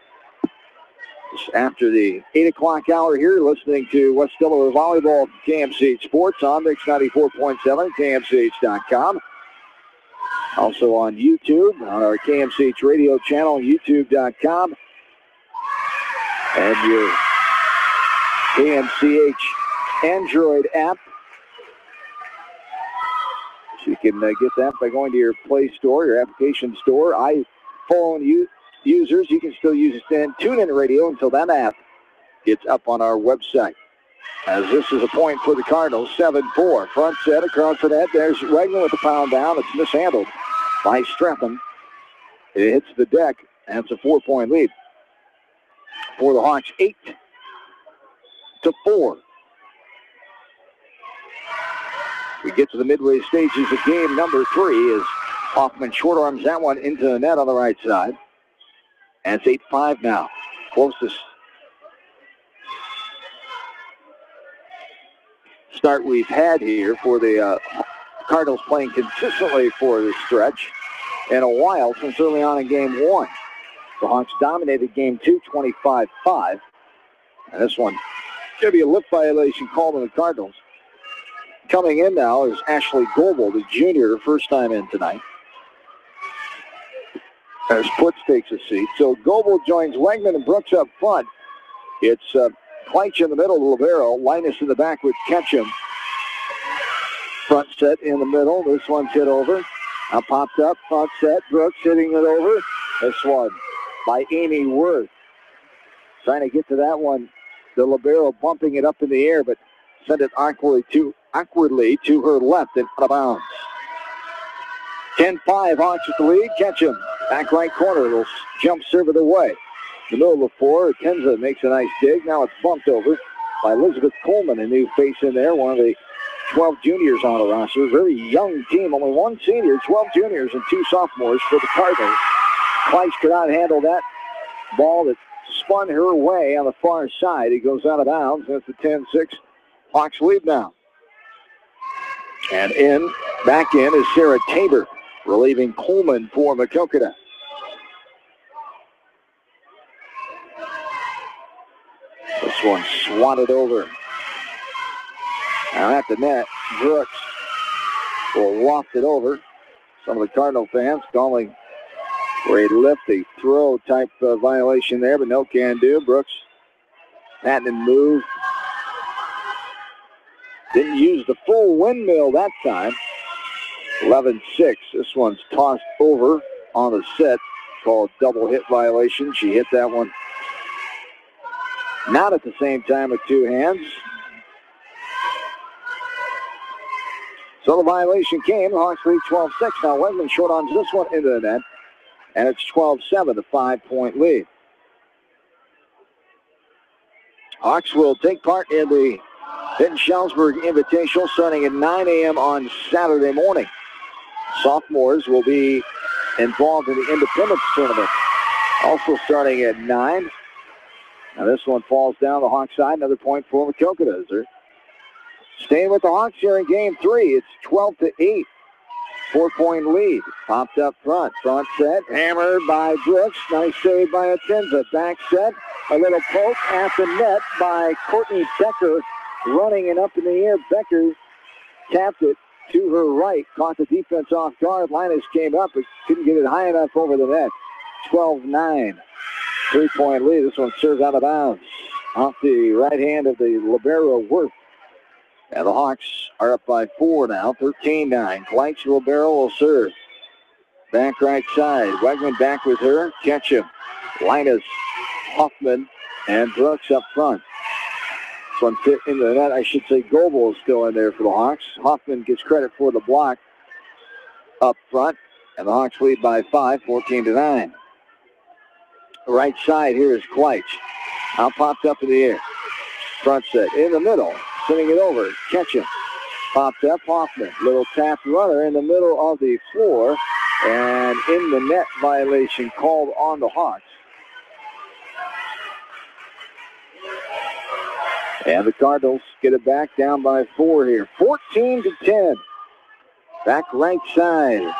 Speaker 1: Just after the 8 o'clock hour here, listening to West Delaware Volleyball KMCH Sports on Mix 94.7, KMCH.com. Also on YouTube, on our KMCH radio channel, YouTube.com. And your KMCH Android app. So you can get that by going to your Play Store, your application store. iPhone users, you can still use TuneIn Radio until that app gets up on our website. As this is a point for the Cardinals, 7-4. Front set across the net. There's Wegner with the pound down. It's mishandled by Strepham. It hits the deck, and it's a 4-point lead for the Hawks, 8-4. We get to the midway stages of game number 3 as Hoffman short arms that one into the net on the right side. And it's 8-5 now. Closest start we've had here for the Cardinals playing consistently for this stretch in a while since early on in game 1. The Hawks dominated game 2, 25-5. And this one going to be a lip violation called on the Cardinals. Coming in now is Ashley Goebel, the junior, first time in tonight. As Putz takes a seat. So Goebel joins Wegman and Brooks up front. It's Kleitz in the middle, libero. Linus in the back with Ketchum. Front set in the middle. This one's hit over. Now popped up. Front set. Brooks hitting it over. This one by Amy Worth. Trying to get to that one. The libero bumping it up in the air, but sent it awkwardly to her left and out of bounds. 10-5, Hawks with the lead. Ketchum, back right corner. Little jump serve it away. The middle of the floor, Tenza makes a nice dig. Now it's bumped over by Elizabeth Coleman, a new face in there, one of the 12 juniors on the roster. Very young team, only one senior, 12 juniors, and 2 sophomores for the Cardinals. Kleitz could not handle that ball that spun her way on the far side. It goes out of bounds. That's the 10-6 Hawks lead now. And in Back in is Sarah Tabor, relieving Coleman for Maquoketa. This one swatted over. Now at the net, Brooks will waft it over. Some of the Cardinal fans calling for a lift, a throw type violation there, but no can do. Brooks patting and move. Didn't use the full windmill that time. 11-6. This one's tossed over on the set, called double hit violation. She hit that one not at the same time with two hands. So the violation came. Hawks lead 12-6. Now Wegman short on this one into the net. And it's 12-7, a 5-point lead. Hawks will take part in the Hinton-Shelmsburg Invitational starting at 9 a.m. on Saturday morning. Sophomores will be involved in the Independence Tournament, also starting at 9. Now this one falls down the Hawks side. Another point for Maquoketa. They're staying with the Hawks here in game 3. It's 12-8. 4-point lead. Popped up front. Front set. Hammered by Brooks. Nice save by Atenza. Back set. A little poke at the net by Courtney Becker. Running and up in the air. Becker tapped it to her right. Caught the defense off guard. Linus came up but couldn't get it high enough over the net. 12-9. 3-point lead. This one serves out of bounds. Off the right hand of the libero Worth. And the Hawks are up by 4 now, 13-9. Kleitz libero will serve. Back right side. Wegman back with her. Ketchum, Linus, Hoffman, and Brooks up front. This one fit into the net. I should say Goebel is still in there for the Hawks. Hoffman gets credit for the block up front. And the Hawks lead by 5, 14-9. Right side here is Kleitz. Now popped up in the air. Front set in the middle. Sending it over. Ketchum. Popped up. Hoffman. Little tap runner in the middle of the floor. And in the net violation called on the Hawks. And the Cardinals get it back down by 4 here. 14-10. Back right side.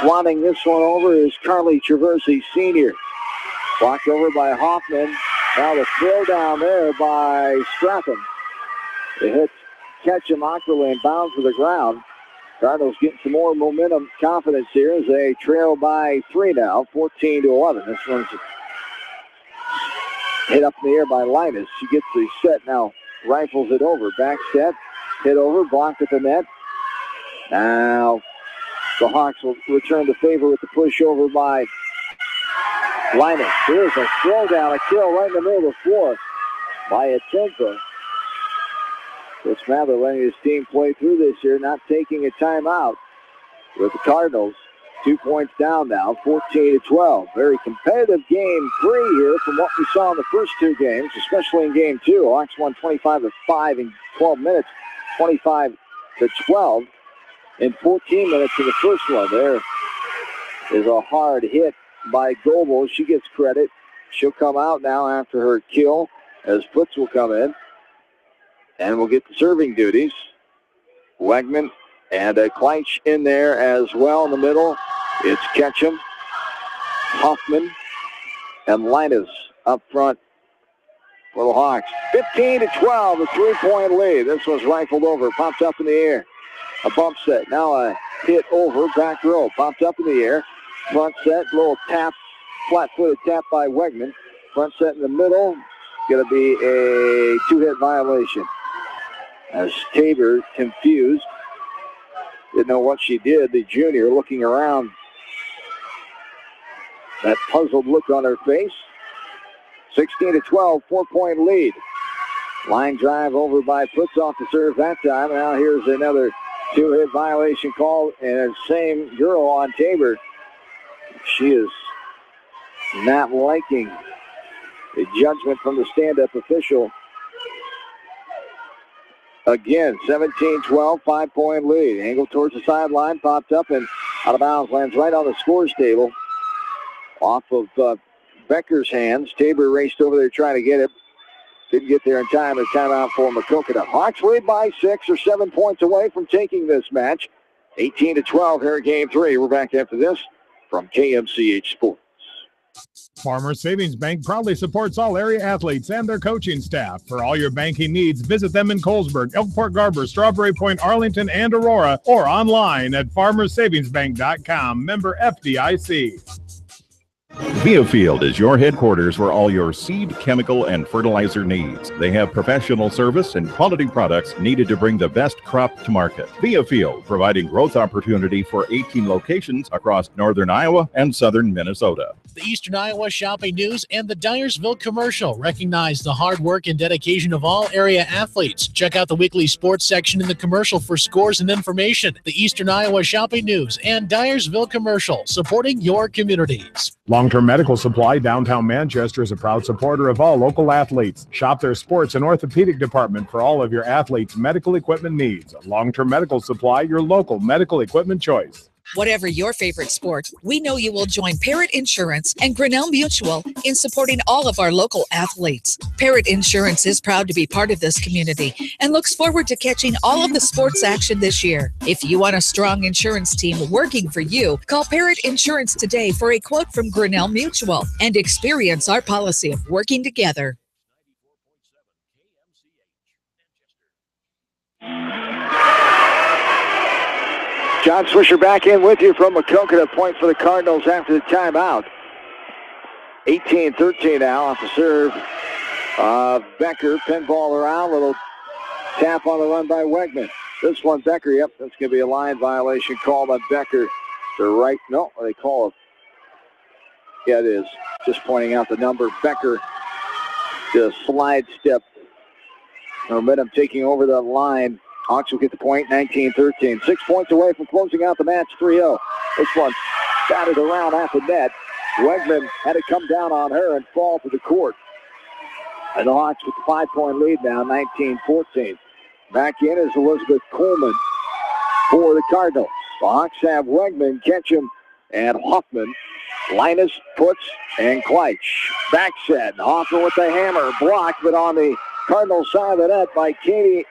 Speaker 1: Swatting this one over is Carly Traversi, senior. Blocked over by Hoffman. Now the throw down there by Stratham. It hits Ketchum awkwardly and bounds to the ground. Cardinals getting some more momentum, confidence here as they trail by 3 now, 14-11. This one's hit up in the air by Linus. She gets the set now, rifles it over. Back set, hit over, blocked at the net. Now the Hawks will return the favor with the push over by Linus. Here's a throwdown, a kill right in the middle of the floor by Atenza. Chris Mather letting his team play through this here, not taking a timeout with the Cardinals. 2 points down now, 14-12. Very competitive game 3 here from what we saw in the first 2 games, especially in game 2. Hawks won 25-5 in 12 minutes, 25-12 in 14 minutes in the first one. There is a hard hit by Goebel. She gets credit. She'll come out now after her kill as Foots will come in. And we'll get the serving duties. Wegman and Kleitz in there as well in the middle. It's Ketchum, Hoffman, and Linus up front for the Hawks. 15-12, a 3-point lead. This was rifled over, popped up in the air. A bump set, now a hit over, back row, popped up in the air. Front set, little tap, flat-footed tap by Wegman. Front set in the middle, going to be a 2-hit violation. As Tabor, confused, didn't know what she did. The junior looking around, that puzzled look on her face. 16-12, 4-point lead. Line drive over by Foots off the serve that time. Now here's another 2-hit violation call, and same girl on Tabor. She is not liking the judgment from the stand-up official. Again, 17-12, 5-point lead. Angle towards the sideline, popped up and out of bounds, lands right on the scores table. Off of Becker's hands. Tabor raced over there trying to get it. Didn't get there in time. A timeout for Maquoketa. Hawks lead by 6 or 7 points away from taking this match. 18-12 here in Game 3. We're back after this from KMCH Sports.
Speaker 11: Farmers Savings Bank proudly supports all area athletes and their coaching staff. For all your banking needs, visit them in Colesburg, Elkport Garber, Strawberry Point, Arlington, and Aurora, or online at farmersavingsbank.com. Member FDIC.
Speaker 19: Viafield is your headquarters for all your seed, chemical, and fertilizer needs. They have professional service and quality products needed to bring the best crop to market. Viafield, providing growth opportunity for 18 locations across northern Iowa and southern Minnesota.
Speaker 5: The Eastern Iowa Shopping News and the Dyersville Commercial recognize the hard work and dedication of all area athletes. Check out the weekly sports section in the commercial for scores and information. The Eastern Iowa Shopping News and Dyersville Commercial, supporting your communities.
Speaker 11: Long-Term Medical Supply, downtown Manchester, is a proud supporter of all local athletes. Shop their sports and orthopedic department for all of your athletes' medical equipment needs. Long-Term Medical Supply, your local medical equipment choice.
Speaker 20: Whatever your favorite sport, we know you will join Parrott Insurance and Grinnell Mutual in supporting all of our local athletes. Parrott Insurance is proud to be part of this community and looks forward to catching all of the sports action this year. If you want a strong insurance team working for you, call Parrott Insurance today for a quote from Grinnell Mutual and experience our policy of working together.
Speaker 1: John Swisher back in with you from Maquoketa. Point for the Cardinals after the timeout. 18-13 now off the serve. Becker, pinball around, little tap on the run by Wegman. This one, Becker, yep, that's going to be a line violation called on Becker. To right, no, they call it. Yeah, it is. Just pointing out the number. Becker, the slide step. Momentum taking over the line. Hawks will get the point, 19-13. 6 points away from closing out the match, 3-0. This one batted around at the net. Wegman had to come down on her and fall to the court. And the Hawks with the 5-point lead now, 19-14. Back in is Elizabeth Coleman for the Cardinals. The Hawks have Wegman, Ketchum, and Hoffman. Linus, Putz, and Kleitch. Back set. Hoffman with the hammer. Blocked, but on the Cardinals side of the net by Katie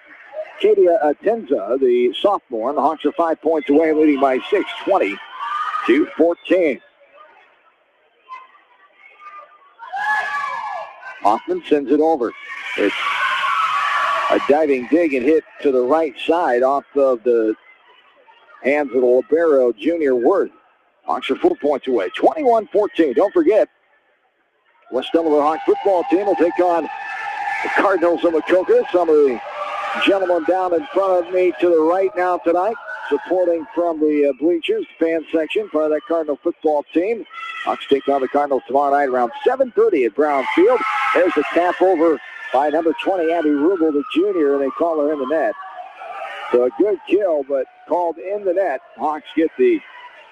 Speaker 1: Atenza, the sophomore. And the Hawks are 5 points away, leading by 6, 20-14. Hoffman sends it over. It's a diving dig and hit to the right side off of the hands of the libero, Junior Worth. Hawks are 4 points away, 21-14. Don't forget, West Delaware Hawk football team will take on the Cardinals of Maquoketa. Some of the gentlemen down in front of me to the right now tonight, supporting from the bleachers, fan section, part of that Cardinal football team. Hawks take on the Cardinals tomorrow night around 7:30 at Brown Field. There's a tap over by number 20, Abby Rubel, the junior, and they call her in the net. So a good kill, but called in the net. Hawks get the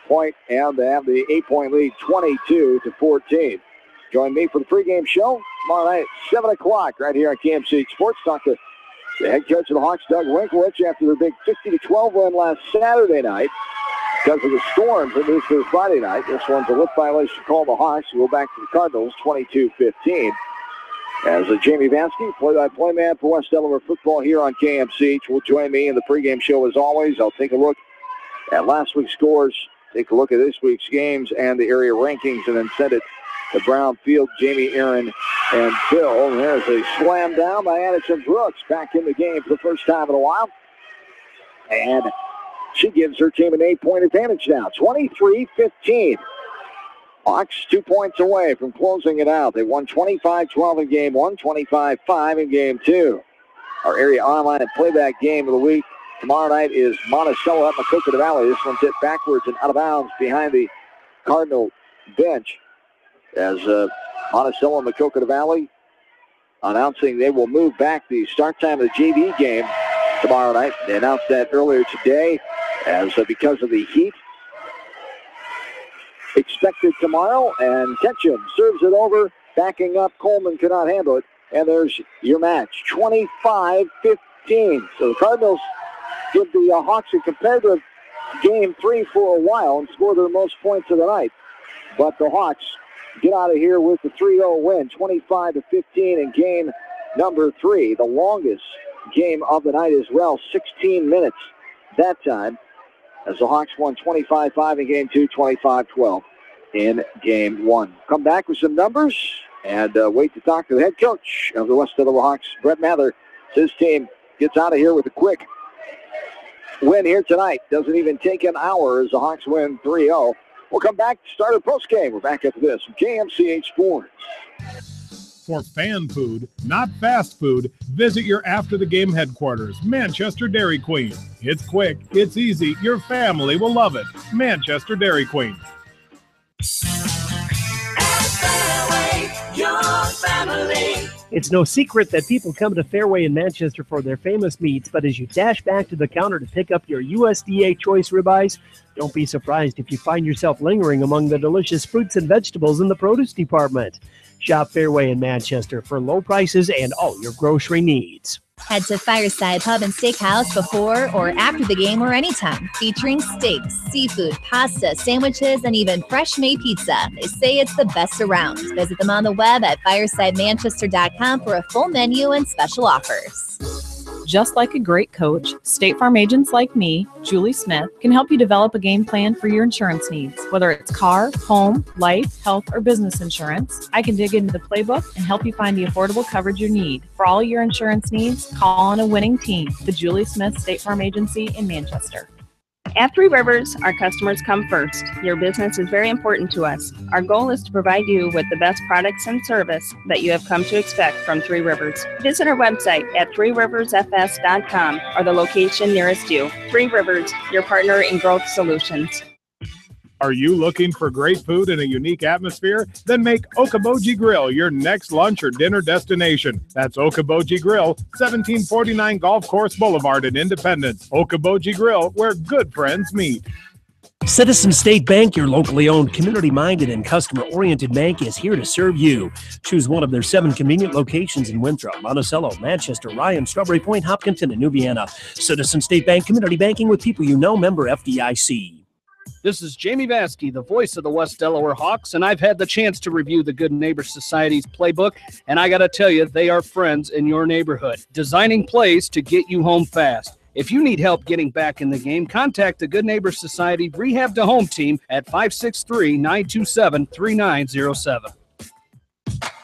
Speaker 1: point, and they have the 8-point lead, 22-14. Join me for the pregame show tomorrow night at 7 o'clock right here on KMC Sports. Talk to the head coach of the Hawks, Doug Winkowich, after their big 50-12 win last Saturday night. Because of the storms that moved to Friday night. This one's a lip violation called the Hawks. We'll go back to the Cardinals, 22-15. As Jamie Vansky, play-by-play man for West Delaware football here on KMC, will join me in the pregame show as always. I'll take a look at last week's scores, take a look at this week's games and the area rankings, and then send it to Brown Field, Jamie, Aaron, and Bill. And there's a slam down by Addison Brooks back in the game for the first time in a while. And she gives her team an 8-point advantage now, 23-15. Hawks 2 points away from closing it out. They won 25-12 in game 1, 25-5 in game 2. Our area online and playback game of the week tomorrow night is Monticello at Maquoketa Valley. This one's hit backwards and out of bounds behind the Cardinal bench. As Monticello and Maquoketa Valley announcing they will move back the start time of the JV game tomorrow night. They announced that earlier today as because of the heat expected tomorrow. And Ketchum serves it over, backing up. Coleman could not handle it. And there's your match, 25-15. So the Cardinals give the Hawks a competitive game 3 for a while and score their most points of the night. But the Hawks get out of here with the 3-0 win, 25-15 in game number 3, the longest game of the night as well, 16 minutes that time. as the Hawks won 25-5 in Game 2, 25-12 in Game 1. Come back with some numbers and wait to talk to the head coach of the West Delaware Hawks, Brett Mather. His team gets out of here with a quick win here tonight. Doesn't even take an hour as the Hawks win 3-0. We'll come back to start our postgame. We're back after this from KMCH Sports.
Speaker 11: For fan food, not fast food, visit your after-the-game headquarters, Manchester Dairy Queen. It's quick, it's easy, your family will love it. Manchester Dairy Queen.
Speaker 3: Your family. It's no secret that people come to Fairway in Manchester for their famous meats, but as you dash back to the counter to pick up your USDA choice ribeyes, don't be surprised if you find yourself lingering among the delicious fruits and vegetables in the produce department. Shop Fairway in Manchester for low prices and all your grocery needs.
Speaker 17: Head to Fireside Pub and Steakhouse before or after the game or anytime, featuring steaks, seafood, pasta, sandwiches, and even fresh-made pizza. They say it's the best around. Visit them on the web at firesidemanchester.com for a full menu and special offers.
Speaker 7: Just like a great coach, State Farm agents like me, Julie Smith, can help you develop a game plan for your insurance needs. Whether it's car, home, life, health, or business insurance, I can dig into the playbook and help you find the affordable coverage you need. For all your insurance needs, call on a winning team, the Julie Smith State Farm Agency in Manchester.
Speaker 14: At Three Rivers, our customers come first. Your business is very important to us. Our goal is to provide you with the best products and service that you have come to expect from Three Rivers. Visit our website at threeriversfs.com or the location nearest you. Three Rivers, your partner in growth solutions.
Speaker 11: Are you looking for great food and a unique atmosphere? Then make Okoboji Grill your next lunch or dinner destination. That's Okoboji Grill, 1749 Golf Course Boulevard in Independence. Okoboji Grill, where good friends meet.
Speaker 3: Citizen State Bank, your locally owned, community-minded, and customer-oriented bank, is here to serve you. Choose one of their 7 convenient locations in Winthrop, Monticello, Manchester, Ryan, Strawberry Point, Hopkinton, and New Vienna. Citizen State Bank, community banking with people you know, member FDIC.
Speaker 4: This is Jamie Vaskey, the voice of the West Delaware Hawks, and I've had the chance to review the Good Neighbor Society's playbook, and I got to tell you, they are friends in your neighborhood, designing plays to get you home fast. If you need help getting back in the game, contact the Good Neighbor Society Rehab to Home team at 563-927-3907.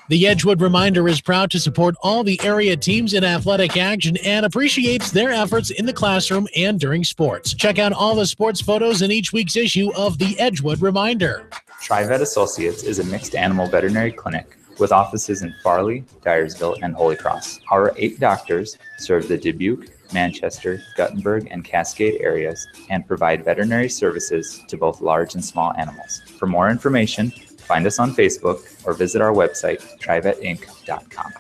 Speaker 5: The Edgewood Reminder is proud to support all the area teams in athletic action and appreciates their efforts in the classroom and during sports. Check out all the sports photos in each week's issue of the Edgewood Reminder.
Speaker 6: TriVet Associates is a mixed animal veterinary clinic with offices in Farley, Dyersville, and Holy Cross. Our 8 doctors serve the Dubuque, Manchester, Guttenberg, and Cascade areas and provide veterinary services to both large and small animals. For more information, find us on Facebook or visit our website, trivetinc.com.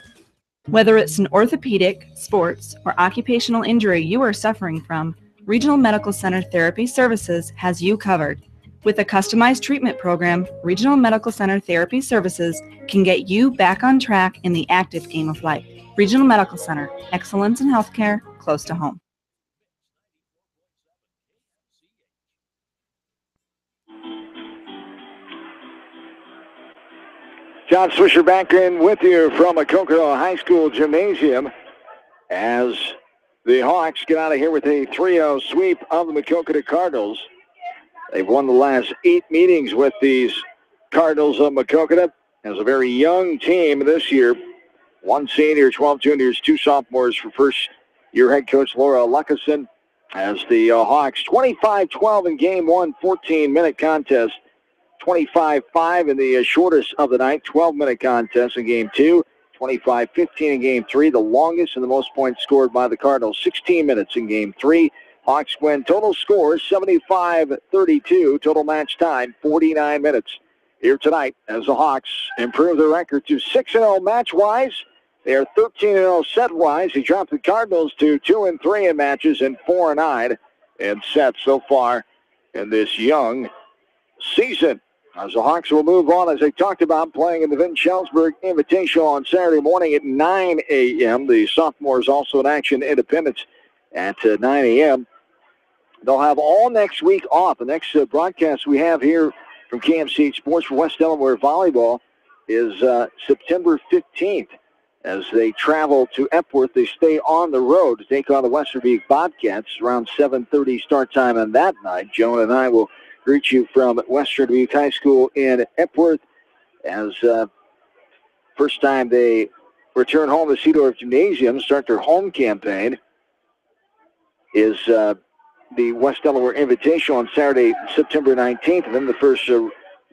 Speaker 7: Whether it's an orthopedic, sports, or occupational injury you are suffering from, Regional Medical Center Therapy Services has you covered. With a customized treatment program, Regional Medical Center Therapy Services can get you back on track in the active game of life. Regional Medical Center, excellence in healthcare, close to home.
Speaker 1: John Swisher back in with you from Maquoketa High School Gymnasium as the Hawks get out of here with a 3-0 sweep of the Maquoketa Cardinals. They've won the last 8 meetings with these Cardinals of Maquoketa as a very young team this year. 1 senior, 12 juniors, 2 sophomores for first-year head coach Laura Luckison as the Hawks 25-12 in Game 1, 14-minute contest. 25-5 in the shortest of the night, 12-minute contest in Game 2. 25-15 in Game 3, the longest and the most points scored by the Cardinals. 16 minutes in Game 3. Hawks win total score 75-32. Total match time 49 minutes here tonight as the Hawks improve their record to 6-0 match-wise. They are 13-0 set-wise. He dropped the Cardinals to 2-3 in matches and 4-9 in sets so far in this young season. As the Hawks will move on, as they talked about, playing in the Vince Schellsburg Invitational on Saturday morning at 9 a.m. The sophomores also in action, Independence, at 9 a.m. They'll have all next week off. The next broadcast we have here from KMCH Sports for West Delaware Volleyball is September 15th. As they travel to Epworth, they stay on the road to take on the Western Dubuque Bobcats. Around 7:30 start time on that night. Joan and I will greet you from Western Dubuque High School in Epworth as first time they return home to Seedorf Gymnasium, start their home campaign, is the West Delaware Invitational on Saturday, September 19th, and then the first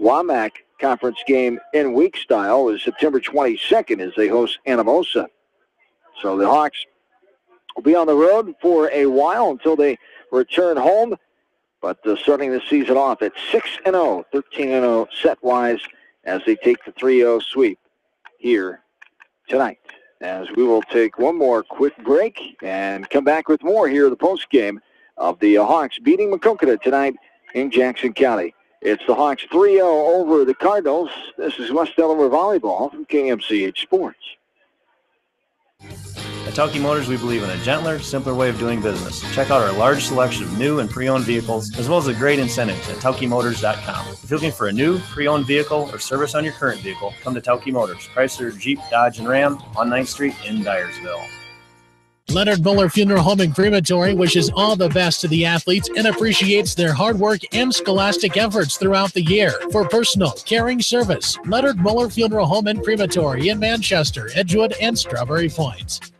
Speaker 1: WAMAC conference game in week style is September 22nd as they host Anamosa. So the Hawks will be on the road for a while until they return home, but starting the season off at 6-0, 13-0 set-wise as they take the 3-0 sweep here tonight. As we will take one more quick break and come back with more here in the postgame of the Hawks beating Maquoketa tonight in Jackson County. It's the Hawks 3-0 over the Cardinals. This is West Delaware Volleyball from KMCH Sports.
Speaker 8: At Tauke Motors, we believe in a gentler, simpler way of doing business. Check out our large selection of new and pre-owned vehicles, as well as a great incentives at TaukeMotors.com. If you're looking for a new, pre-owned vehicle or service on your current vehicle, come to Tauke Motors, Chrysler, Jeep, Dodge, and Ram on 9th Street in Dyersville.
Speaker 5: Leonard Muller Funeral Home and Crematory wishes all the best to the athletes and appreciates their hard work and scholastic efforts throughout the year. For personal, caring service, Leonard Muller Funeral Home and Crematory in Manchester, Edgewood, and Strawberry Point.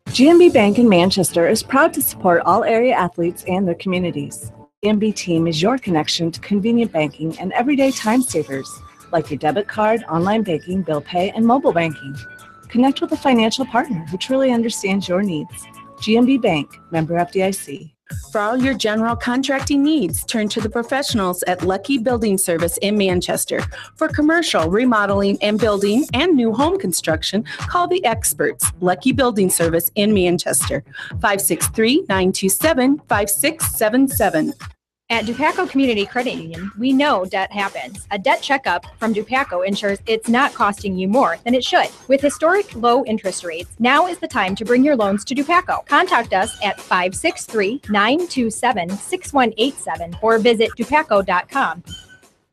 Speaker 7: GMB Bank in Manchester is proud to support all area athletes and their communities. GMB Team is your connection to convenient banking and everyday time savers, like your debit card, online banking, bill pay, and mobile banking. Connect with a financial partner who truly understands your needs. GMB Bank, member FDIC.
Speaker 9: For all your general contracting needs, turn to the professionals at Lucky Building Service in Manchester. For commercial, remodeling, and building and new home construction, call the experts, Lucky Building Service in Manchester, 563-927-5677.
Speaker 10: At Dupaco Community Credit Union, we know debt happens. A debt checkup from Dupaco ensures it's not costing you more than it should. With historic low interest rates, now is the time to bring your loans to Dupaco. Contact us at 563-927-6187 or visit dupaco.com.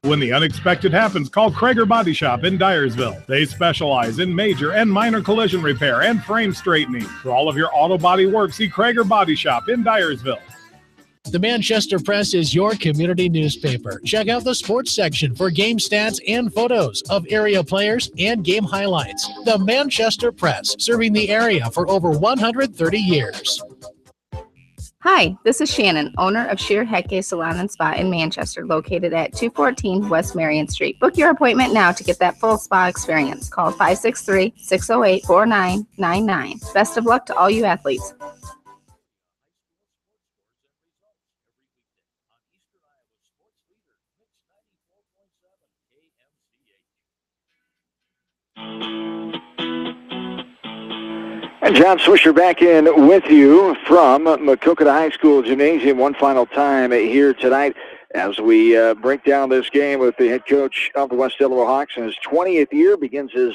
Speaker 11: When the unexpected happens, call Krager Body Shop in Dyersville. They specialize in major and minor collision repair and frame straightening. For all of your auto body work, see Krager Body Shop in Dyersville.
Speaker 5: The Manchester Press is your community newspaper. Check out the sports section for game stats and photos of area players and game highlights. The Manchester Press, serving the area for over 130 years.
Speaker 12: Hi, this is Shannon, owner of Sheer Hecke Salon and Spa in Manchester, located at 214 West Marion Street. Book your appointment now to get that full spa experience. Call 563-608-4999. Best of luck to all you athletes.
Speaker 1: And John Swisher back in with you from Maquoketa High School Gymnasium one final time here tonight as we break down this game with the head coach of the West Delaware Hawks in his 20th year. Begins his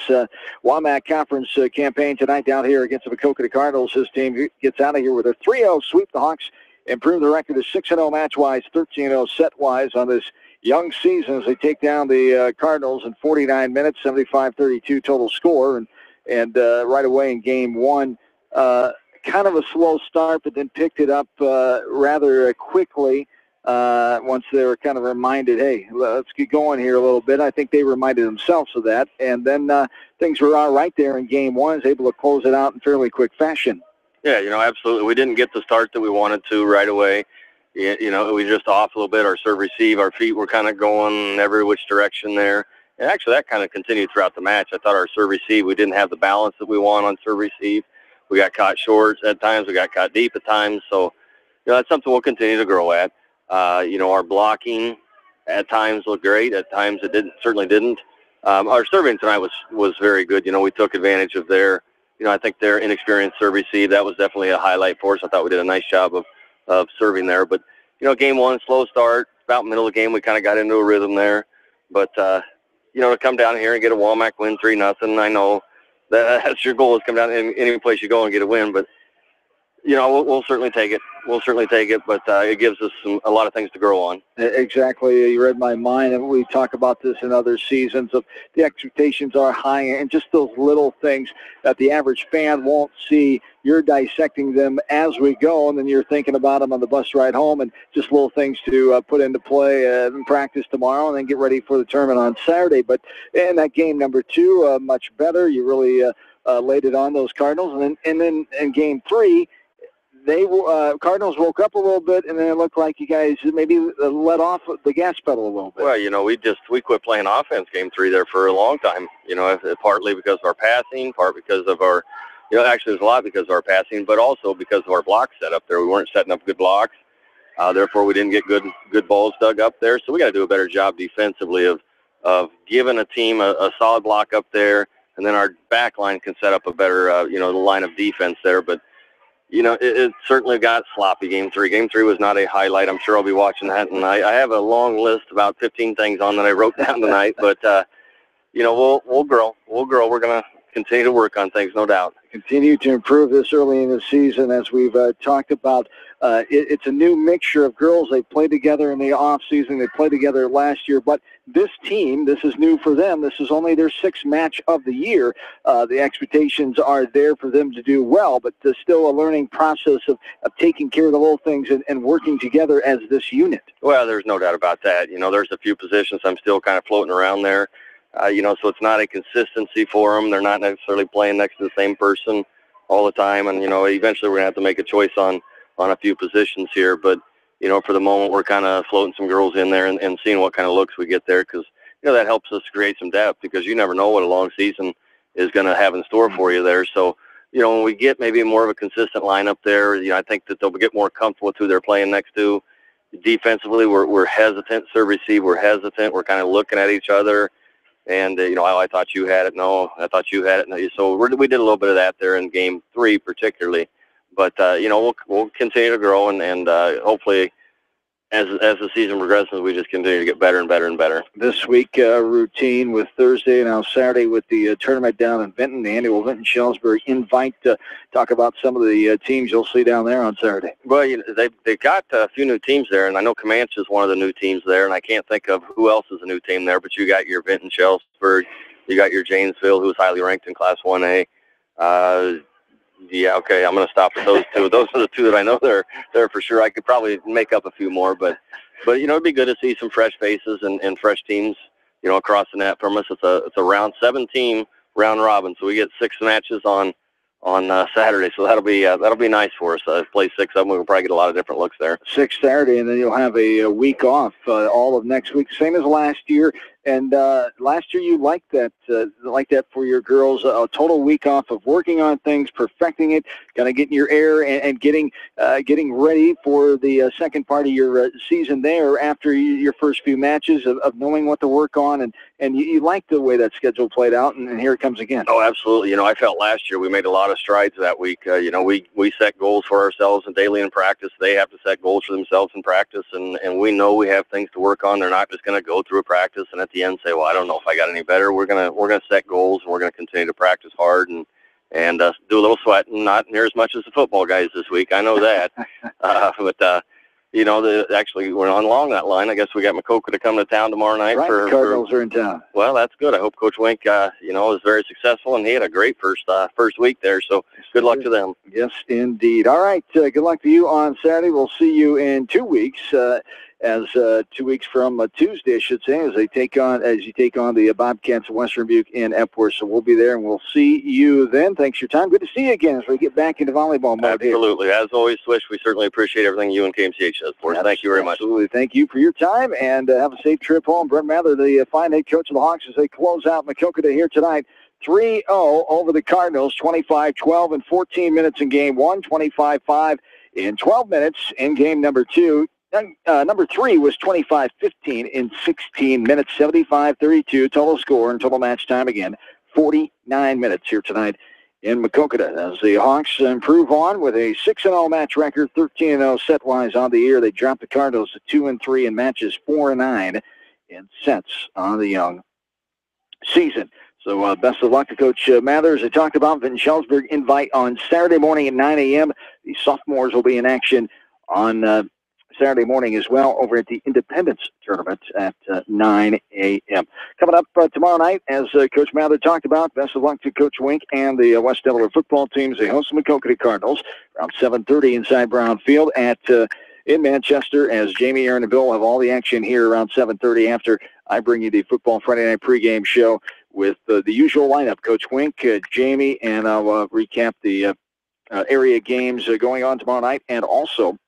Speaker 1: WAMAC conference campaign tonight down here against the Maquoketa Cardinals. His team gets out of here with a 3-0 sweep. The Hawks improve the record to 6-0 match-wise, 13-0 set-wise on this young season as they take down the Cardinals in 49 minutes, 75-32 total score. And right away in game one, kind of a slow start, but then picked it up rather quickly once they were kind of reminded, hey, let's get going here a little bit. I think they reminded themselves of that. And then things were all right there in game one, was able to close it out in fairly quick fashion.
Speaker 2: Yeah, absolutely. We didn't get the start that we wanted to right away. We were just off a little bit. Our serve receive, our feet were kind of going every which direction there. And actually, that kind of continued throughout the match. I thought our serve receive, we didn't have the balance that we want on serve receive. We got caught short at times. We got caught deep at times. So, that's something we'll continue to grow at. Our blocking at times looked great. At times it certainly didn't. Our serving tonight was very good. We took advantage of their, I think their inexperienced serve receive. That was definitely a highlight for us. I thought we did a nice job of serving there. But, game one, slow start. About middle of the game, we kind of got into a rhythm there. But, to come down here and get a WAMAC win 3-0, I know that's your goal is come down any place you go and get a win. But We'll certainly take it. We'll certainly take it, but it gives us a lot of things to grow on.
Speaker 1: Exactly. You read my mind, and we talk about this in other seasons. Of the expectations are high, and just those little things that the average fan won't see. You're dissecting them as we go, and then you're thinking about them on the bus ride home, and just little things to put into play in practice tomorrow, and then get ready for the tournament on Saturday. But in that game number 2, much better. You really laid it on those Cardinals, and then in game 3. Cardinals woke up a little bit, and then it looked like you guys maybe let off the gas pedal a little bit.
Speaker 2: Well, we quit playing offense game 3 there for a long time. Partly because of our passing, part because of our, actually there's a lot because of our passing, but also because of our block setup there. We weren't setting up good blocks. Therefore, we didn't get good balls dug up there. So we got to do a better job defensively of giving a team a solid block up there, and then our back line can set up a better, line of defense there. But it certainly got sloppy game 3. Game 3 was not a highlight. I'm sure I'll be watching that, and I have a long list, about 15 things on that I wrote down tonight. But we'll grow. We'll grow. We're going to continue to work on things, no doubt.
Speaker 1: Continue to improve this early in the season, as we've talked about. It's a new mixture of girls. They played together in the off season. They played together last year, but this team, this is new for them. This is only their 6th match of the year. The expectations are there for them to do well, but there's still a learning process of taking care of the little things and working together as this unit.
Speaker 2: Well, there's no doubt about that. There's a few positions I'm still kind of floating around there. So it's not a consistency for them. They're not necessarily playing next to the same person all the time. And, eventually we're going to have to make a choice on a few positions here. But, for the moment, we're kind of floating some girls in there and seeing what kind of looks we get there, because, that helps us create some depth, because you never know what a long season is going to have in store for you there. So, when we get maybe more of a consistent lineup there, I think that they'll get more comfortable with who they're playing next to. Defensively, we're hesitant. Serve receive, we're hesitant. We're kind of looking at each other. And, I thought you had it. No, I thought you had it. No. So we did a little bit of that there in game 3 particularly. But, we'll continue to grow, and hopefully as the season progresses, we just continue to get better and better and better.
Speaker 1: This week, routine with Thursday and now Saturday with the tournament down in Benton, the annual Benton-Shellisburg invite. Talk about some of the teams you'll see down there on Saturday.
Speaker 2: Well, they've got a few new teams there, and I know Comanche is one of the new teams there, and I can't think of who else is a new team there, but you got your Benton-Shellisburg, you got your Janesville, who's highly ranked in Class 1A. Yeah, okay, I'm going to stop with those two. Those are the two that I know they're for sure. I could probably make up a few more, but it'd be good to see some fresh faces and fresh teams, across the net from us. It's a round 7-team round robin, so we get 6 matches on Saturday, so that'll be nice for us. Play 6 of them, we'll probably get a lot of different looks there.
Speaker 1: 6 Saturday, and then you'll have a week off all of next week, same as last year. And last year you liked that for your girls, a total week off of working on things, perfecting it, kind of getting your air and getting ready for the second part of your season there after your first few matches of knowing what to work on. And you liked the way that schedule played out, and here it comes again.
Speaker 2: Oh, absolutely. I felt last year we made a lot of strides that week. We set goals for ourselves and daily in practice. They have to set goals for themselves in practice, and we know we have things to work on. They're not just going to go through a practice and at the end say, well, I don't know if I got any better. We're gonna set goals, and we're gonna continue to practice hard and do a little sweating. Not near as much as the football guys this week, I know that. Actually we're on along that line. I guess we got Maquoketa to come to town tomorrow night.
Speaker 1: Right, the Cardinals are in town.
Speaker 2: Well, that's good. I hope Coach Wink, was very successful, and he had a great first week there. So good luck to them.
Speaker 1: Yes, indeed. All right, good luck to you on Saturday. We'll see you in 2 weeks. 2 weeks from Tuesday, I should say, as you take on the Bobcats of Western Butte in Epworth. So we'll be there, and we'll see you then. Thanks for your time. Good to see you again as we get back into volleyball mode.
Speaker 2: Absolutely. Here. As always, Swish, we certainly appreciate everything you and KMCH does for us. Thank you very much.
Speaker 1: Absolutely. Thank you for your time, and have a safe trip home. Brent Mather, the fine head coach of the Hawks, as they close out Maquoketa here tonight. 3-0 over the Cardinals, 25-12 in 14 minutes in game 1, 25-5 in 12 minutes in game number 2. Number 3 was 25-15 in 16 minutes, 75-32 total score and total match time again, 49 minutes here tonight in Maquoketa. As the Hawks improve on with a 6-0 match record, 13-0 set-wise on the year. They drop the Cardinals to 2-3 in matches, 4-9 in sets on the young season. So best of luck to Coach Mather. As I talked about, Vinton Schellsburg invite on Saturday morning at 9 a.m. The sophomores will be in action on Saturday morning as well over at the Independence Tournament at 9 a.m. Coming up tomorrow night, as Coach Mather talked about, best of luck to Coach Wink and the West Delaware football teams. They host the Maquoketa Cardinals around 7:30 inside Brown Field in Manchester, as Jamie, Aaron, and Bill have all the action here around 7:30 after I bring you the Football Friday Night pregame show with the usual lineup. Coach Wink, Jamie, and I'll recap the area games going on tomorrow night, and also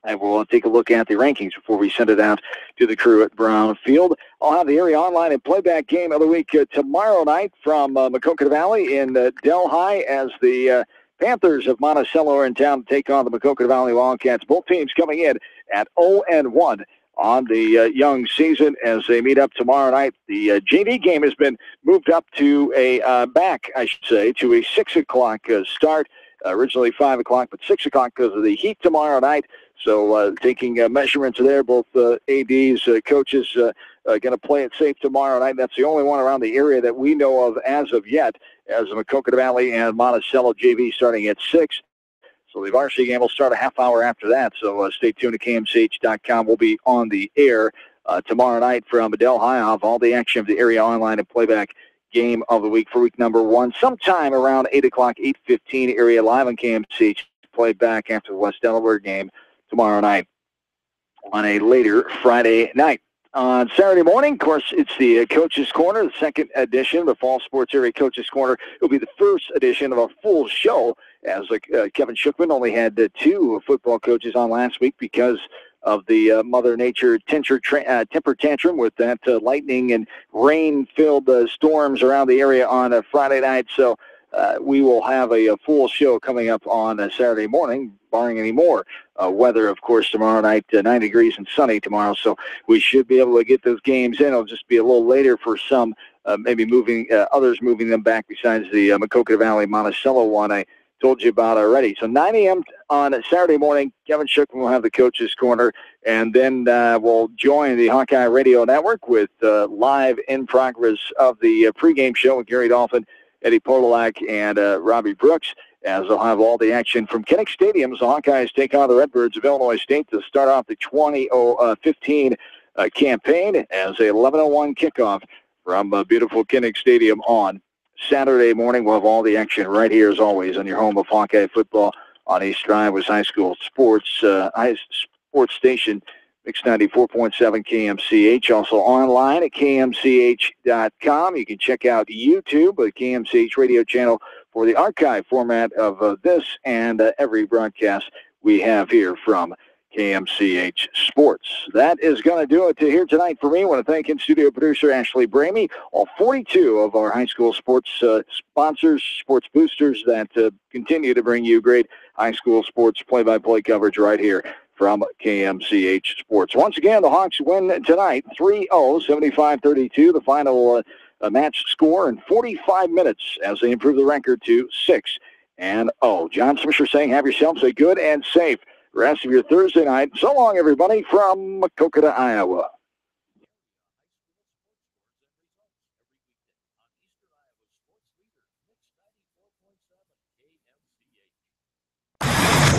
Speaker 1: I will take a look at the rankings before we send it out to the crew at Brown Field. I'll have the area online and playback game of the week tomorrow night from Maquoketa Valley in Delhi, as the Panthers of Monticello are in town to take on the Maquoketa Valley Wildcats. Both teams coming in at 0-1 on the young season as they meet up tomorrow night. The JV game has been moved up to to a 6 o'clock start. Originally 5 o'clock, but 6 o'clock because of the heat tomorrow night. So taking measurements there, both ADs, coaches going to play it safe tomorrow night. That's the only one around the area that we know of as of yet, as the Maquoketa Valley and Monticello JV starting at 6. So the varsity game will start a half hour after that. So stay tuned to KMCH.com. We'll be on the air tomorrow night from Delhi. I'll have all the action of the area online and playback game of the week for week number 1, sometime around 8 o'clock, 8:15 area live on KMCH. Play back after the West Delaware game tomorrow night on a later Friday night. On Saturday morning, of course, it's the Coach's Corner, the second edition of the Fall Sports Area Coach's Corner. It'll be the first edition of a full show, as Kevin Shookman only had 2 football coaches on last week because of the Mother Nature temper tantrum with that lightning and rain-filled storms around the area on a Friday night. So we will have a full show coming up on Saturday morning, barring any more weather, of course, tomorrow night, 9 degrees and sunny tomorrow. So we should be able to get those games in. It'll just be a little later for some, maybe others moving them back besides the Maquoketa Valley Monticello one I told you about already. So 9 a.m. on Saturday morning, Kevin Shookman will have the Coach's Corner, and then we'll join the Hawkeye Radio Network with live in progress of the pregame show with Gary Dolphin, Eddie Podolak, and Robbie Brooks, as they'll have all the action from Kinnick Stadium. The Hawkeyes take on the Redbirds of Illinois State to start off the 2015 campaign as a 11:01 kickoff from beautiful Kinnick Stadium on Saturday morning. We'll have all the action right here, as always, on your home of Hawkeye football on East Drive with High School Sports Station, Mix 94.7 KMCH. Also online at KMCH.com. You can check out YouTube, the KMCH radio channel, for the archive format of this and every broadcast we have here from KMCH Sports. That is going to do it here tonight for me. I want to thank in-studio producer Ashley Bramey, all 42 of our high school sports sponsors, sports boosters that continue to bring you great high school sports play-by-play coverage right here from KMCH Sports. Once again, the Hawks win tonight, 3-0, 75-32, the final match score in 45 minutes as they improve the record to 6-0. John Swisher saying have yourselves a good and safe rest of your Thursday night. So long, everybody, from Maquoketa, Iowa.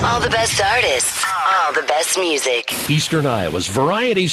Speaker 21: All the best artists, all the best music.
Speaker 3: Eastern Iowa's variety